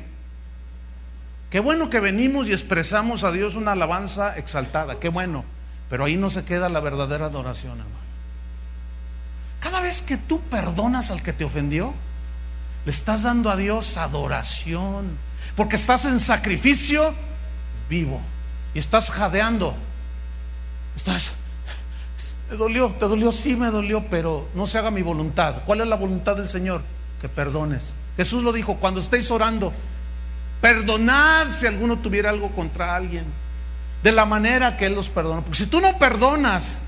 qué bueno que venimos y expresamos a Dios una alabanza exaltada, qué bueno, pero ahí no se queda la verdadera adoración, hermano. Cada vez que tú perdonas al que te ofendió, le estás dando a Dios adoración, porque estás en sacrificio vivo y estás jadeando. ¿Te dolió? Sí, me dolió, pero no se haga mi voluntad. ¿Cuál es la voluntad del Señor? Que perdones. Jesús lo dijo: cuando estéis orando, perdonad si alguno tuviera algo contra alguien, de la manera que Él los perdona. Porque si tú no perdonas,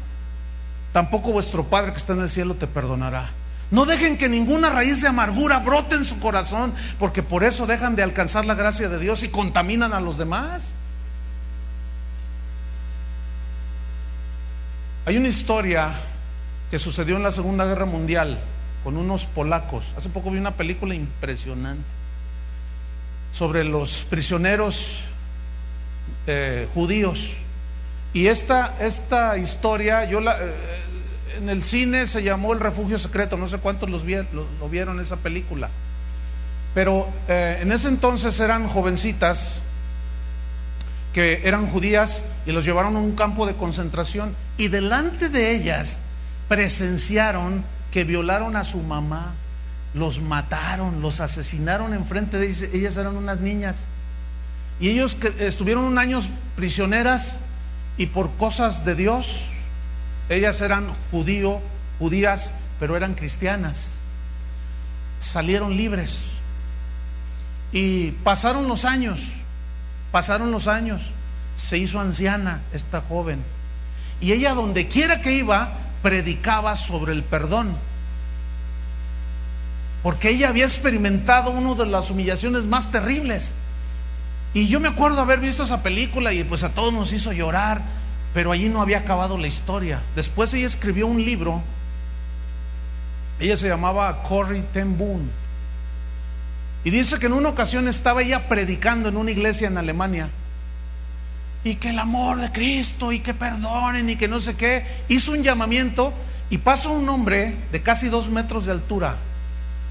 tampoco vuestro Padre que está en el cielo te perdonará. No dejen que ninguna raíz de amargura brote en su corazón, porque por eso dejan de alcanzar la gracia de Dios y contaminan a los demás. Hay una historia que sucedió en la Segunda Guerra Mundial con unos polacos. Hace poco vi una película impresionante sobre los prisioneros judíos. Y esta historia, en el cine se llamó El Refugio Secreto. No sé cuántos lo vieron esa película, pero en ese entonces eran jovencitas que eran judías y los llevaron a un campo de concentración, y delante de ellas presenciaron que violaron a su mamá, los mataron, los asesinaron enfrente de ellas. Ellas eran unas niñas y ellos que estuvieron un año prisioneras, y por cosas de Dios, ellas eran judías, pero eran cristianas, salieron libres. Y pasaron los años, se hizo anciana esta joven, y ella donde quiera que iba predicaba sobre el perdón, porque ella había experimentado una de las humillaciones más terribles. Y yo me acuerdo haber visto esa película y pues a todos nos hizo llorar, pero allí no había acabado la historia. Después ella escribió un libro. Ella se llamaba Corrie ten Boom, y dice que en una ocasión estaba ella predicando en una iglesia en Alemania, y que el amor de Cristo, y que perdonen, y que no sé qué. Hizo un llamamiento y pasa un hombre de casi 2 metros de altura,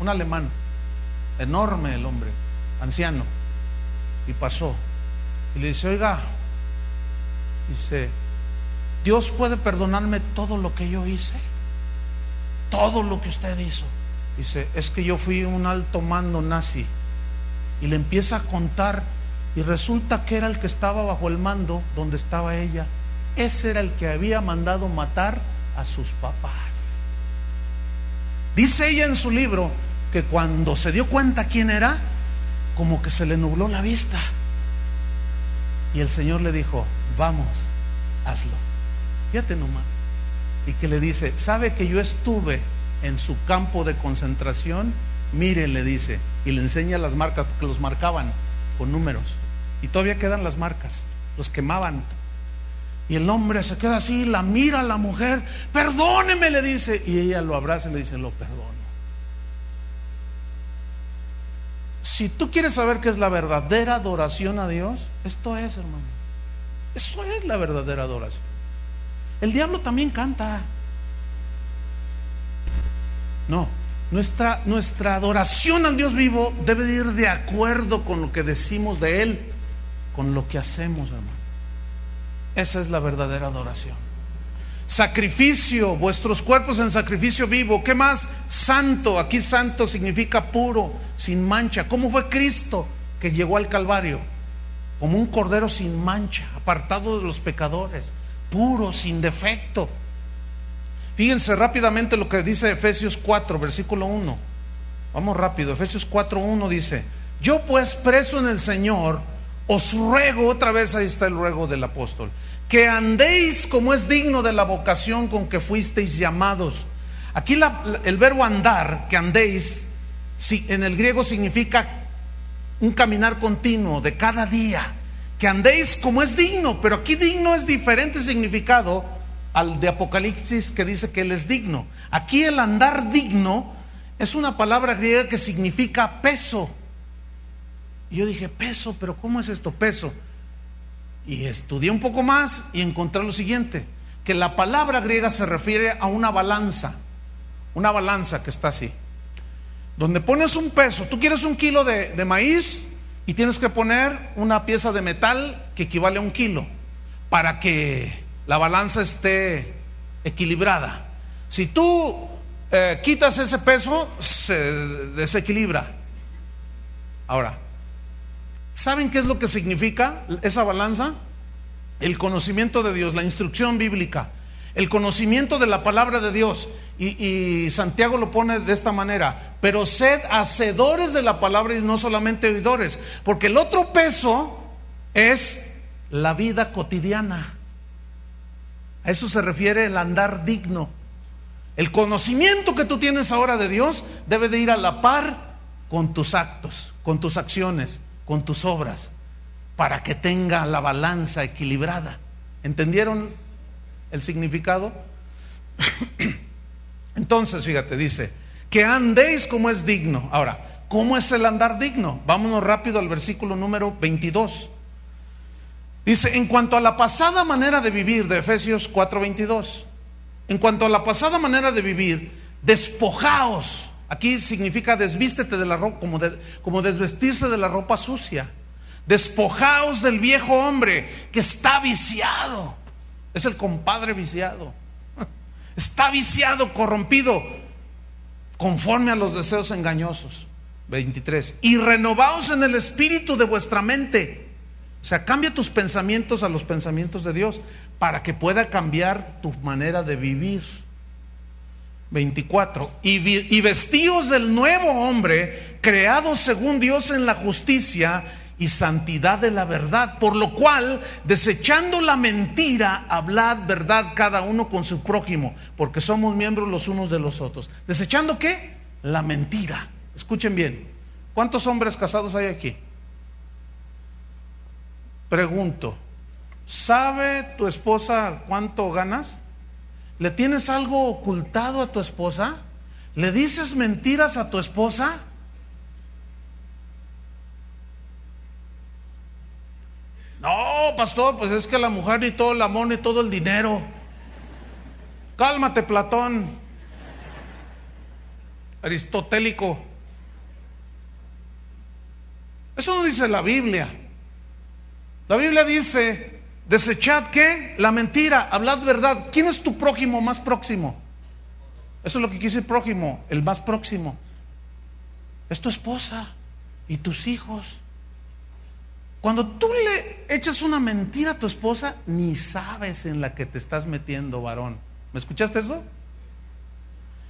un alemán, enorme el hombre, anciano, y pasó y le dice: oiga, dice, Dios puede perdonarme todo lo que yo hice, todo lo que usted hizo. Dice: es que yo fui un alto mando nazi. Y le empieza a contar, y resulta que era el que estaba bajo el mando donde estaba ella. Ese era el que había mandado matar a sus papás. Dice ella en su libro que cuando se dio cuenta quién era, como que se le nubló la vista, y el Señor le dijo: vamos, hazlo. Fíjate nomás. Y que le dice: ¿sabe que yo estuve en su campo de concentración? Mire, le dice, y le enseña las marcas, porque los marcaban con números, y todavía quedan las marcas, los quemaban. Y el hombre se queda así, la mira a la mujer: perdóneme, le dice, y ella lo abraza y le dice: lo perdono. Si tú quieres saber qué es la verdadera adoración a Dios, esto es, hermano, eso es la verdadera adoración. El diablo también canta. No, nuestra adoración al Dios vivo debe de ir de acuerdo con lo que decimos de Él, con lo que hacemos, hermano. Esa es la verdadera adoración. Sacrificio, vuestros cuerpos en sacrificio vivo. ¿Qué más? Santo. Aquí santo significa puro, sin mancha. ¿Cómo fue Cristo que llegó al Calvario? Como un cordero sin mancha, apartado de los pecadores, puro, sin defecto. Fíjense rápidamente lo que dice Efesios 4, versículo 1. Vamos rápido. Efesios 4:1 dice: yo pues, preso en el Señor, os ruego, otra vez ahí está el ruego del apóstol, que andéis como es digno de la vocación con que fuisteis llamados. Aquí el verbo andar, que andéis, en el griego significa un caminar continuo de cada día, que andéis como es digno. Pero aquí digno es diferente significado al de Apocalipsis, que dice que Él es digno. Aquí el andar digno es una palabra griega que significa peso. Y yo dije, peso, pero ¿cómo es esto? Peso. Y estudié un poco más y encontré lo siguiente, que la palabra griega se refiere a una balanza que está así, donde pones un peso. Tú quieres 1 kilo de maíz y tienes que poner una pieza de metal que equivale a 1 kilo para que la balanza esté equilibrada. Si tú quitas ese peso, se desequilibra. Ahora, ¿saben qué es lo que significa esa balanza? El conocimiento de Dios, la instrucción bíblica, el conocimiento de la palabra de Dios. Y Santiago lo pone de esta manera: pero sed hacedores de la palabra y no solamente oidores, porque el otro peso es la vida cotidiana. A eso se refiere el andar digno. El conocimiento que tú tienes ahora de Dios debe de ir a la par con tus actos, con tus acciones, con tus obras, para que tenga la balanza equilibrada. ¿Entendieron el significado? Entonces, fíjate, dice que andéis como es digno. Ahora, ¿cómo es el andar digno? Vámonos rápido al versículo número 22. Dice, en cuanto a la pasada manera de vivir, de Efesios 4:22, en cuanto a la pasada manera de vivir, despojaos. Aquí significa desvístete de la ropa, como desvestirse de la ropa sucia. Despojaos del viejo hombre que está viciado. Es el compadre viciado. Está viciado, corrompido, conforme a los deseos engañosos. 23. Y renovaos en el espíritu de vuestra mente. O sea, cambia tus pensamientos a los pensamientos de Dios, para que pueda cambiar tu manera de vivir. 24. Y vestíos del nuevo hombre, creado según Dios en la justicia y santidad de la verdad, por lo cual, desechando la mentira, hablad verdad cada uno con su prójimo, porque somos miembros los unos de los otros. ¿Desechando qué? La mentira. Escuchen bien, ¿cuántos hombres casados hay aquí? Pregunto, ¿sabe tu esposa cuánto ganas? ¿Le tienes algo ocultado a tu esposa? ¿Le dices mentiras a tu esposa? No, pastor, pues es que la mujer ni todo el amor ni todo el dinero. Cálmate, Platón, aristotélico. Eso no dice la Biblia. La Biblia dice, desechad ¿qué? La mentira, hablad verdad. ¿Quién es tu prójimo más próximo? Eso es lo que quiere decir prójimo, el más próximo. Es tu esposa y tus hijos. Cuando tú le echas una mentira a tu esposa, ni sabes en la que te estás metiendo, varón. ¿Me escuchaste eso?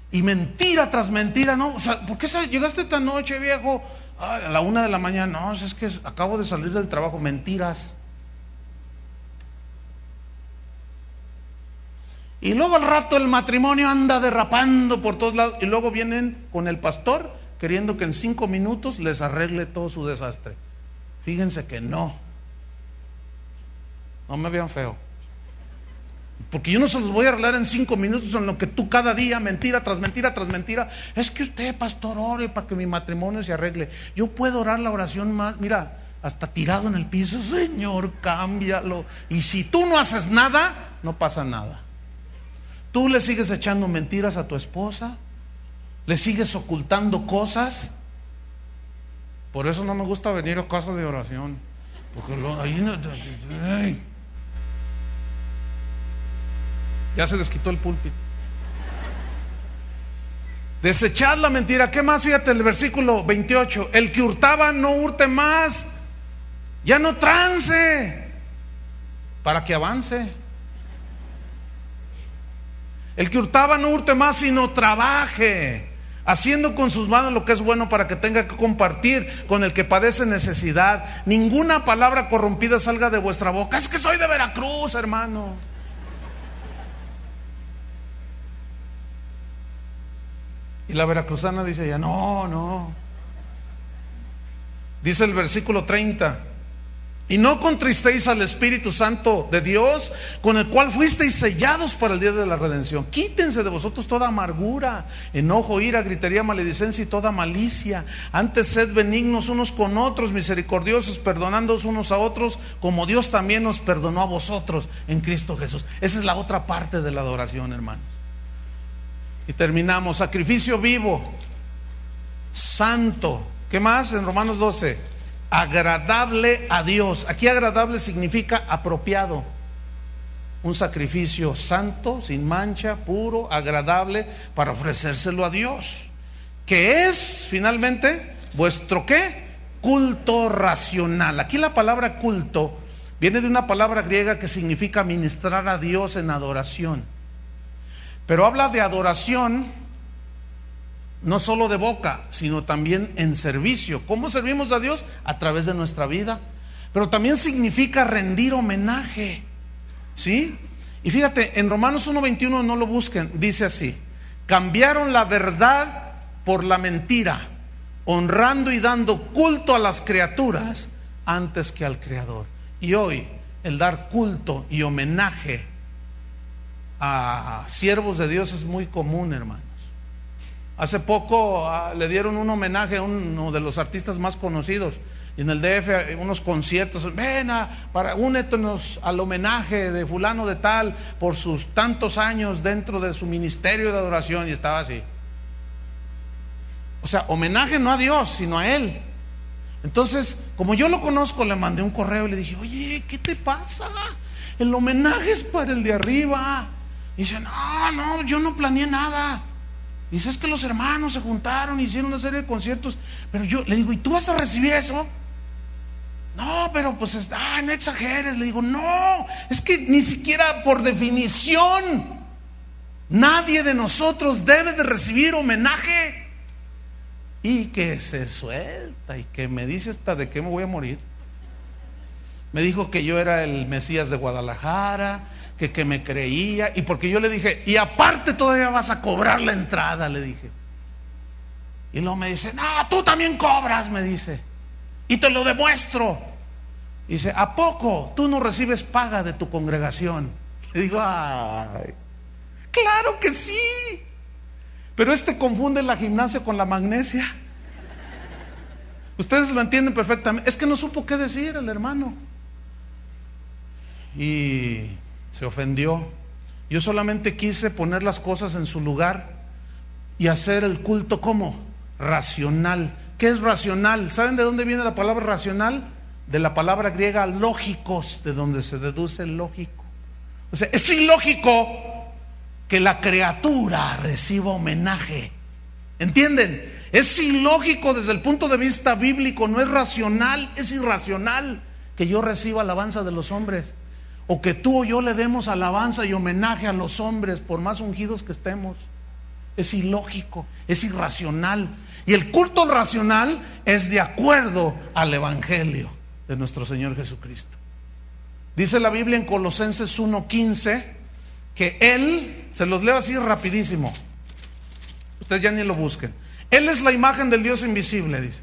Y mentira tras mentira, ¿no? O sea, ¿por qué llegaste esta noche, viejo? Ay, a la 1 de la mañana, no, es que acabo de salir del trabajo. Mentiras. Y luego al rato el matrimonio anda derrapando por todos lados, y luego vienen con el pastor queriendo que en 5 minutos les arregle todo su desastre. Fíjense que no me vean feo, porque yo no se los voy a arreglar en 5 minutos, en lo que tú cada día, mentira tras mentira tras mentira. Es que usted, pastor, ore para que mi matrimonio se arregle. Yo puedo orar la oración más, mira, hasta tirado en el piso: Señor, cámbialo. Y si tú no haces nada, no pasa nada. Tú le sigues echando mentiras a tu esposa, le sigues ocultando cosas. Por eso no me gusta venir a casa de oración, porque ahí no, ay, ya se les quitó el púlpito. Desechad la mentira. ¿Qué más? Fíjate el versículo 28. El que hurtaba no hurte más, ya no trance, para que avance. El que hurtaba no hurte más, sino trabaje, haciendo con sus manos lo que es bueno, para que tenga que compartir con el que padece necesidad. Ninguna palabra corrompida salga de vuestra boca. Es que soy de Veracruz, hermano. Y la veracruzana dice ya, no. Dice el versículo 30: Y no contristéis al Espíritu Santo de Dios, con el cual fuisteis sellados para el día de la redención. Quítense de vosotros toda amargura, enojo, ira, gritería, maledicencia y toda malicia. Antes sed benignos unos con otros, misericordiosos, perdonándoos unos a otros, como Dios también nos perdonó a vosotros en Cristo Jesús. Esa es la otra parte de la adoración, hermanos. Y terminamos: sacrificio vivo, santo. ¿Qué más? En Romanos 12. Agradable a Dios. Aquí agradable significa apropiado. Un sacrificio santo, sin mancha, puro, agradable, para ofrecérselo a Dios. Que es, finalmente, vuestro ¿qué? Culto racional. Aquí la palabra culto viene de una palabra griega que significa ministrar a Dios en adoración. Pero habla de adoración no solo de boca, sino también en servicio. ¿Cómo servimos a Dios? A través de nuestra vida. Pero también significa rendir homenaje, ¿sí? Y fíjate, en Romanos 1:21, no lo busquen, dice así: cambiaron la verdad por la mentira, honrando y dando culto a las criaturas antes que al Creador. Y hoy el dar culto y homenaje a siervos de Dios es muy común, hermanos. Hace poco le dieron un homenaje a uno de los artistas más conocidos, y en el DF unos conciertos. Únetenos al homenaje de fulano de tal por sus tantos años dentro de su ministerio de adoración. Y estaba así. O sea, homenaje no a Dios, sino a Él. Entonces, como yo lo conozco, le mandé un correo y le dije: oye, ¿qué te pasa? El homenaje es para el de arriba. Y dice: no, yo no planeé nada. Dice: es que los hermanos se juntaron y hicieron una serie de conciertos. Pero yo le digo: ¿y tú vas a recibir eso? No, pero pues no exageres. Le digo: no, es que ni siquiera por definición nadie de nosotros debe de recibir homenaje. Y que se suelta y que me dice hasta de qué me voy a morir. Me dijo que yo era el Mesías de Guadalajara, que me creía, y porque yo le dije: y aparte todavía vas a cobrar la entrada, le dije. Y luego me dice: no, tú también cobras, me dice, y te lo demuestro. Dice: ¿a poco tú no recibes paga de tu congregación? Le digo: ay, claro que sí, pero confunde la gimnasia con la magnesia. Ustedes lo entienden perfectamente. Es que no supo qué decir el hermano y se ofendió. Yo solamente quise poner las cosas en su lugar y hacer el culto como racional. ¿Qué es racional? ¿Saben de dónde viene la palabra racional? De la palabra griega lógicos, de donde se deduce lógico. O sea, es ilógico que la criatura reciba homenaje. ¿Entienden? Es ilógico desde el punto de vista bíblico, no es racional, es irracional que yo reciba alabanza de los hombres, o que tú o yo le demos alabanza y homenaje a los hombres, por más ungidos que estemos. Es ilógico, es irracional. Y el culto racional es de acuerdo al Evangelio de nuestro Señor Jesucristo. Dice la Biblia en Colosenses 1:15 que Él, se los leo así rapidísimo, ustedes ya ni lo busquen. Él es la imagen del Dios invisible, dice,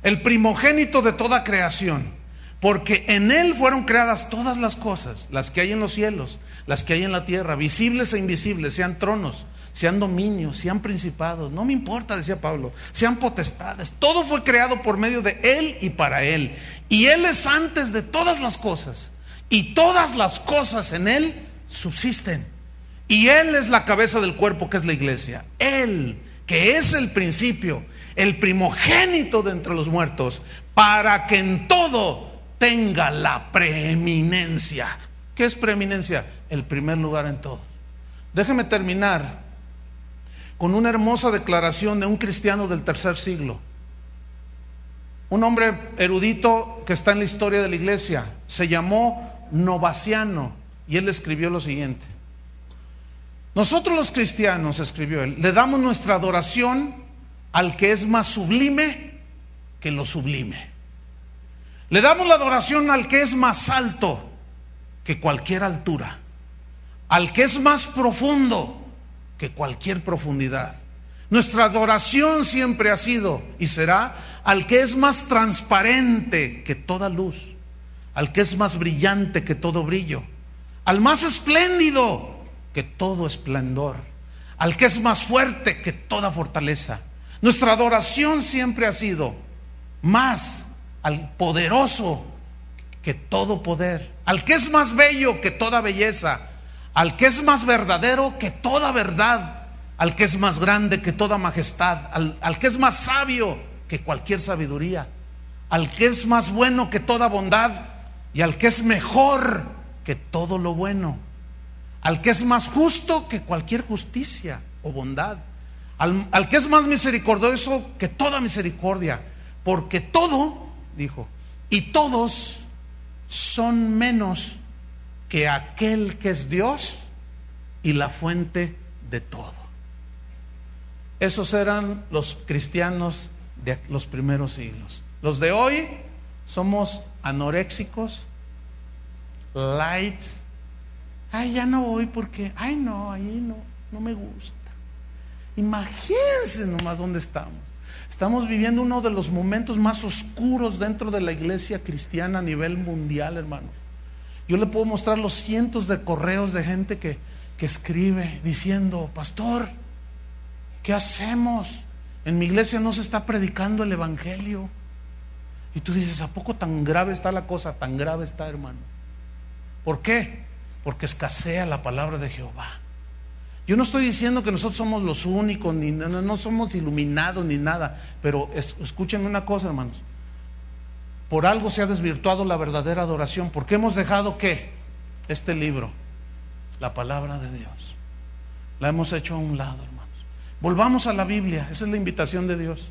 el primogénito de toda creación, porque en Él fueron creadas todas las cosas, las que hay en los cielos, las que hay en la tierra, visibles e invisibles, sean tronos, sean dominios, sean principados, no me importa, decía Pablo, sean potestades, todo fue creado por medio de Él y para Él, y Él es antes de todas las cosas, y todas las cosas en Él subsisten, y Él es la cabeza del cuerpo, que es la iglesia. Él, que es el principio, el primogénito de entre los muertos, para que en todo tenga la preeminencia. ¿Qué es preeminencia? El primer lugar en todo. Déjeme terminar con una hermosa declaración de un cristiano del tercer siglo, un hombre erudito que está en la historia de la iglesia. Se llamó Novaciano, y él escribió lo siguiente: nosotros los cristianos, escribió él, le damos nuestra adoración al que es más sublime que lo sublime. Le damos la adoración al que es más alto que cualquier altura, al que es más profundo que cualquier profundidad. Nuestra adoración siempre ha sido y será al que es más transparente que toda luz, al que es más brillante que todo brillo, al más espléndido que todo esplendor, al que es más fuerte que toda fortaleza. Nuestra adoración siempre ha sido más al poderoso que todo poder, al que es más bello que toda belleza, al que es más verdadero que toda verdad, al que es más grande que toda majestad, al que es más sabio que cualquier sabiduría, al que es más bueno que toda bondad y al que es mejor que todo lo bueno, al que es más justo que cualquier justicia o bondad, al que es más misericordioso que toda misericordia, porque todo, dijo, y todos son menos que aquel que es Dios y la fuente de todo. Esos eran los cristianos de los primeros siglos. Los de hoy somos anoréxicos, light. Ay, ya no voy porque, ay no, ahí no me gusta. Imagínense nomás dónde estamos. Estamos viviendo uno de los momentos más oscuros dentro de la iglesia cristiana a nivel mundial, hermano. Yo le puedo mostrar los cientos de correos de gente que escribe diciendo: pastor, ¿qué hacemos? En mi iglesia no se está predicando el evangelio. Y tú dices: ¿a poco tan grave está la cosa? Tan grave está, hermano. ¿Por qué? Porque escasea la palabra de Jehová. Yo no estoy diciendo que nosotros somos los únicos, ni no somos iluminados ni nada, pero escúchenme una cosa, hermanos. Por algo se ha desvirtuado la verdadera adoración. ¿Por qué hemos dejado qué? Este libro, la palabra de Dios, la hemos hecho a un lado, hermanos. Volvamos a la Biblia. Esa es la invitación de Dios.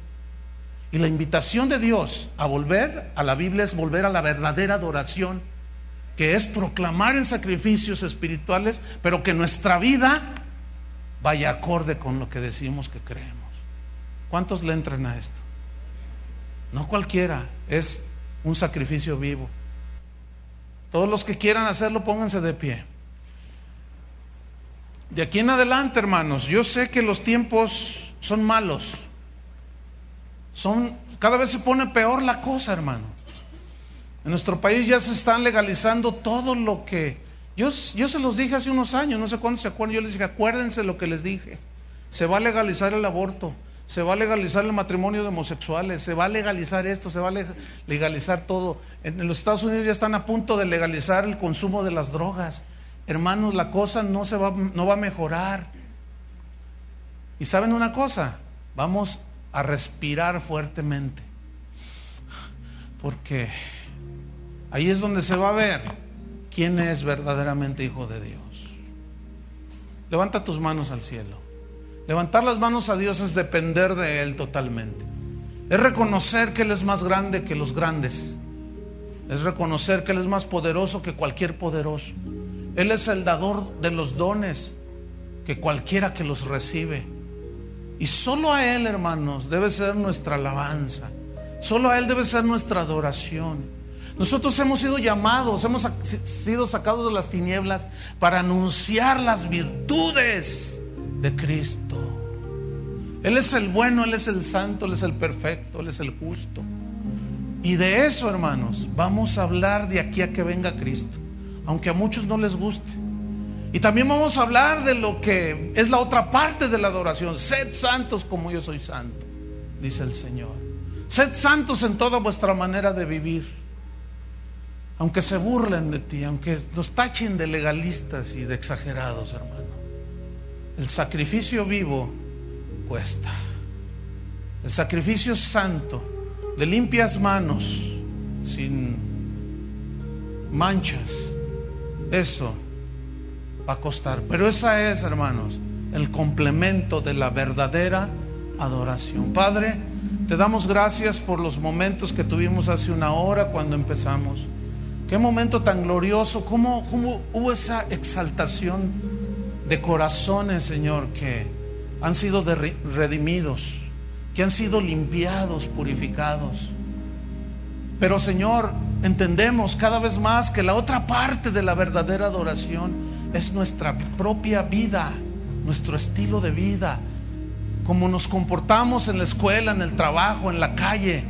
Y la invitación de Dios a volver a la Biblia es volver a la verdadera adoración, que es proclamar en sacrificios espirituales, pero que nuestra vida vaya acorde con lo que decimos que creemos. ¿Cuántos le entran a esto? No cualquiera, es un sacrificio vivo. Todos los que quieran hacerlo, pónganse de pie. De aquí en adelante, hermanos, yo sé que los tiempos son malos. Cada vez se pone peor la cosa, hermano. En nuestro país ya se están legalizando todo lo que... Yo se los dije hace unos años, no sé cuándo se acuerdan. Yo les dije: acuérdense lo que les dije. Se va a legalizar el aborto, se va a legalizar el matrimonio de homosexuales, se va a legalizar esto, se va a legalizar todo. En los Estados Unidos ya están a punto de legalizar el consumo de las drogas. Hermanos, la cosa no va a mejorar. Y ¿saben una cosa? Vamos a respirar fuertemente, porque ahí es donde se va a ver quién es verdaderamente hijo de Dios. Levanta tus manos al cielo. Levantar las manos a Dios es depender de Él totalmente. Es reconocer que Él es más grande que los grandes. Es reconocer que Él es más poderoso que cualquier poderoso. Él es el dador de los dones, que cualquiera que los recibe. Y solo a Él, hermanos, debe ser nuestra alabanza. Solo a Él debe ser nuestra adoración. Nosotros hemos sido llamados, hemos sido sacados de las tinieblas para anunciar las virtudes de Cristo. Él es el bueno, Él es el santo, Él es el perfecto, Él es el justo. Y de eso, hermanos, vamos a hablar de aquí a que venga Cristo, aunque a muchos no les guste. Y también vamos a hablar de lo que es la otra parte de la adoración. Sed santos como yo soy santo, dice el Señor. Sed santos en toda vuestra manera de vivir. Aunque se burlen de ti, aunque nos tachen de legalistas y de exagerados, hermano, el sacrificio vivo cuesta. El sacrificio santo, de limpias manos, sin manchas, eso va a costar. Pero esa es, hermanos, el complemento de la verdadera adoración. Padre, te damos gracias por los momentos que tuvimos hace una hora cuando empezamos. Qué momento tan glorioso, cómo hubo esa exaltación de corazones, Señor, que han sido redimidos, que han sido limpiados, purificados. Pero, Señor, entendemos cada vez más que la otra parte de la verdadera adoración es nuestra propia vida, nuestro estilo de vida, cómo nos comportamos en la escuela, en el trabajo, en la calle.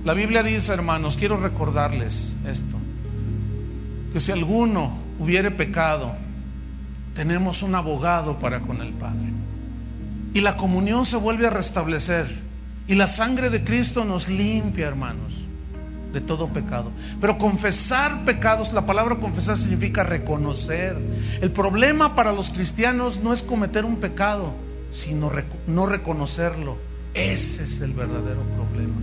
La Biblia dice, hermanos, quiero recordarles esto, que si alguno hubiere pecado, tenemos un abogado para con el Padre. Y la comunión se vuelve a restablecer. Y la sangre de Cristo nos limpia, hermanos, de todo pecado. Pero confesar pecados, la palabra confesar significa reconocer. El problema para los cristianos no es cometer un pecado, sino no reconocerlo. Ese es el verdadero problema.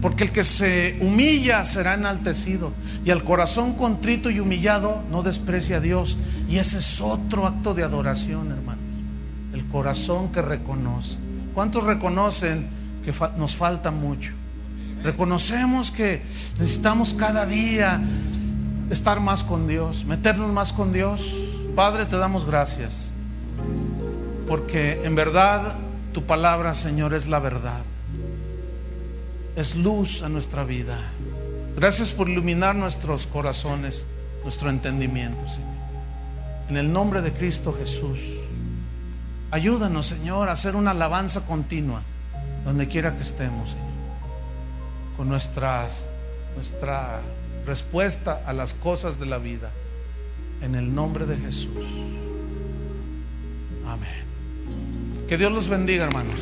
Porque el que se humilla será enaltecido, y al corazón contrito y humillado no desprecia a Dios. Y ese es otro acto de adoración, hermanos, el corazón que reconoce. ¿Cuántos reconocen que nos falta mucho? Reconocemos que necesitamos cada día estar más con Dios, meternos más con Dios. Padre, te damos gracias, porque en verdad tu palabra, Señor, es la verdad, es luz a nuestra vida. Gracias por iluminar nuestros corazones, nuestro entendimiento, Señor. En el nombre de Cristo Jesús, ayúdanos, Señor, a hacer una alabanza continua donde quiera que estemos, Señor, con nuestra respuesta a las cosas de la vida. En el nombre de Jesús. Amén. Que Dios los bendiga, hermanos.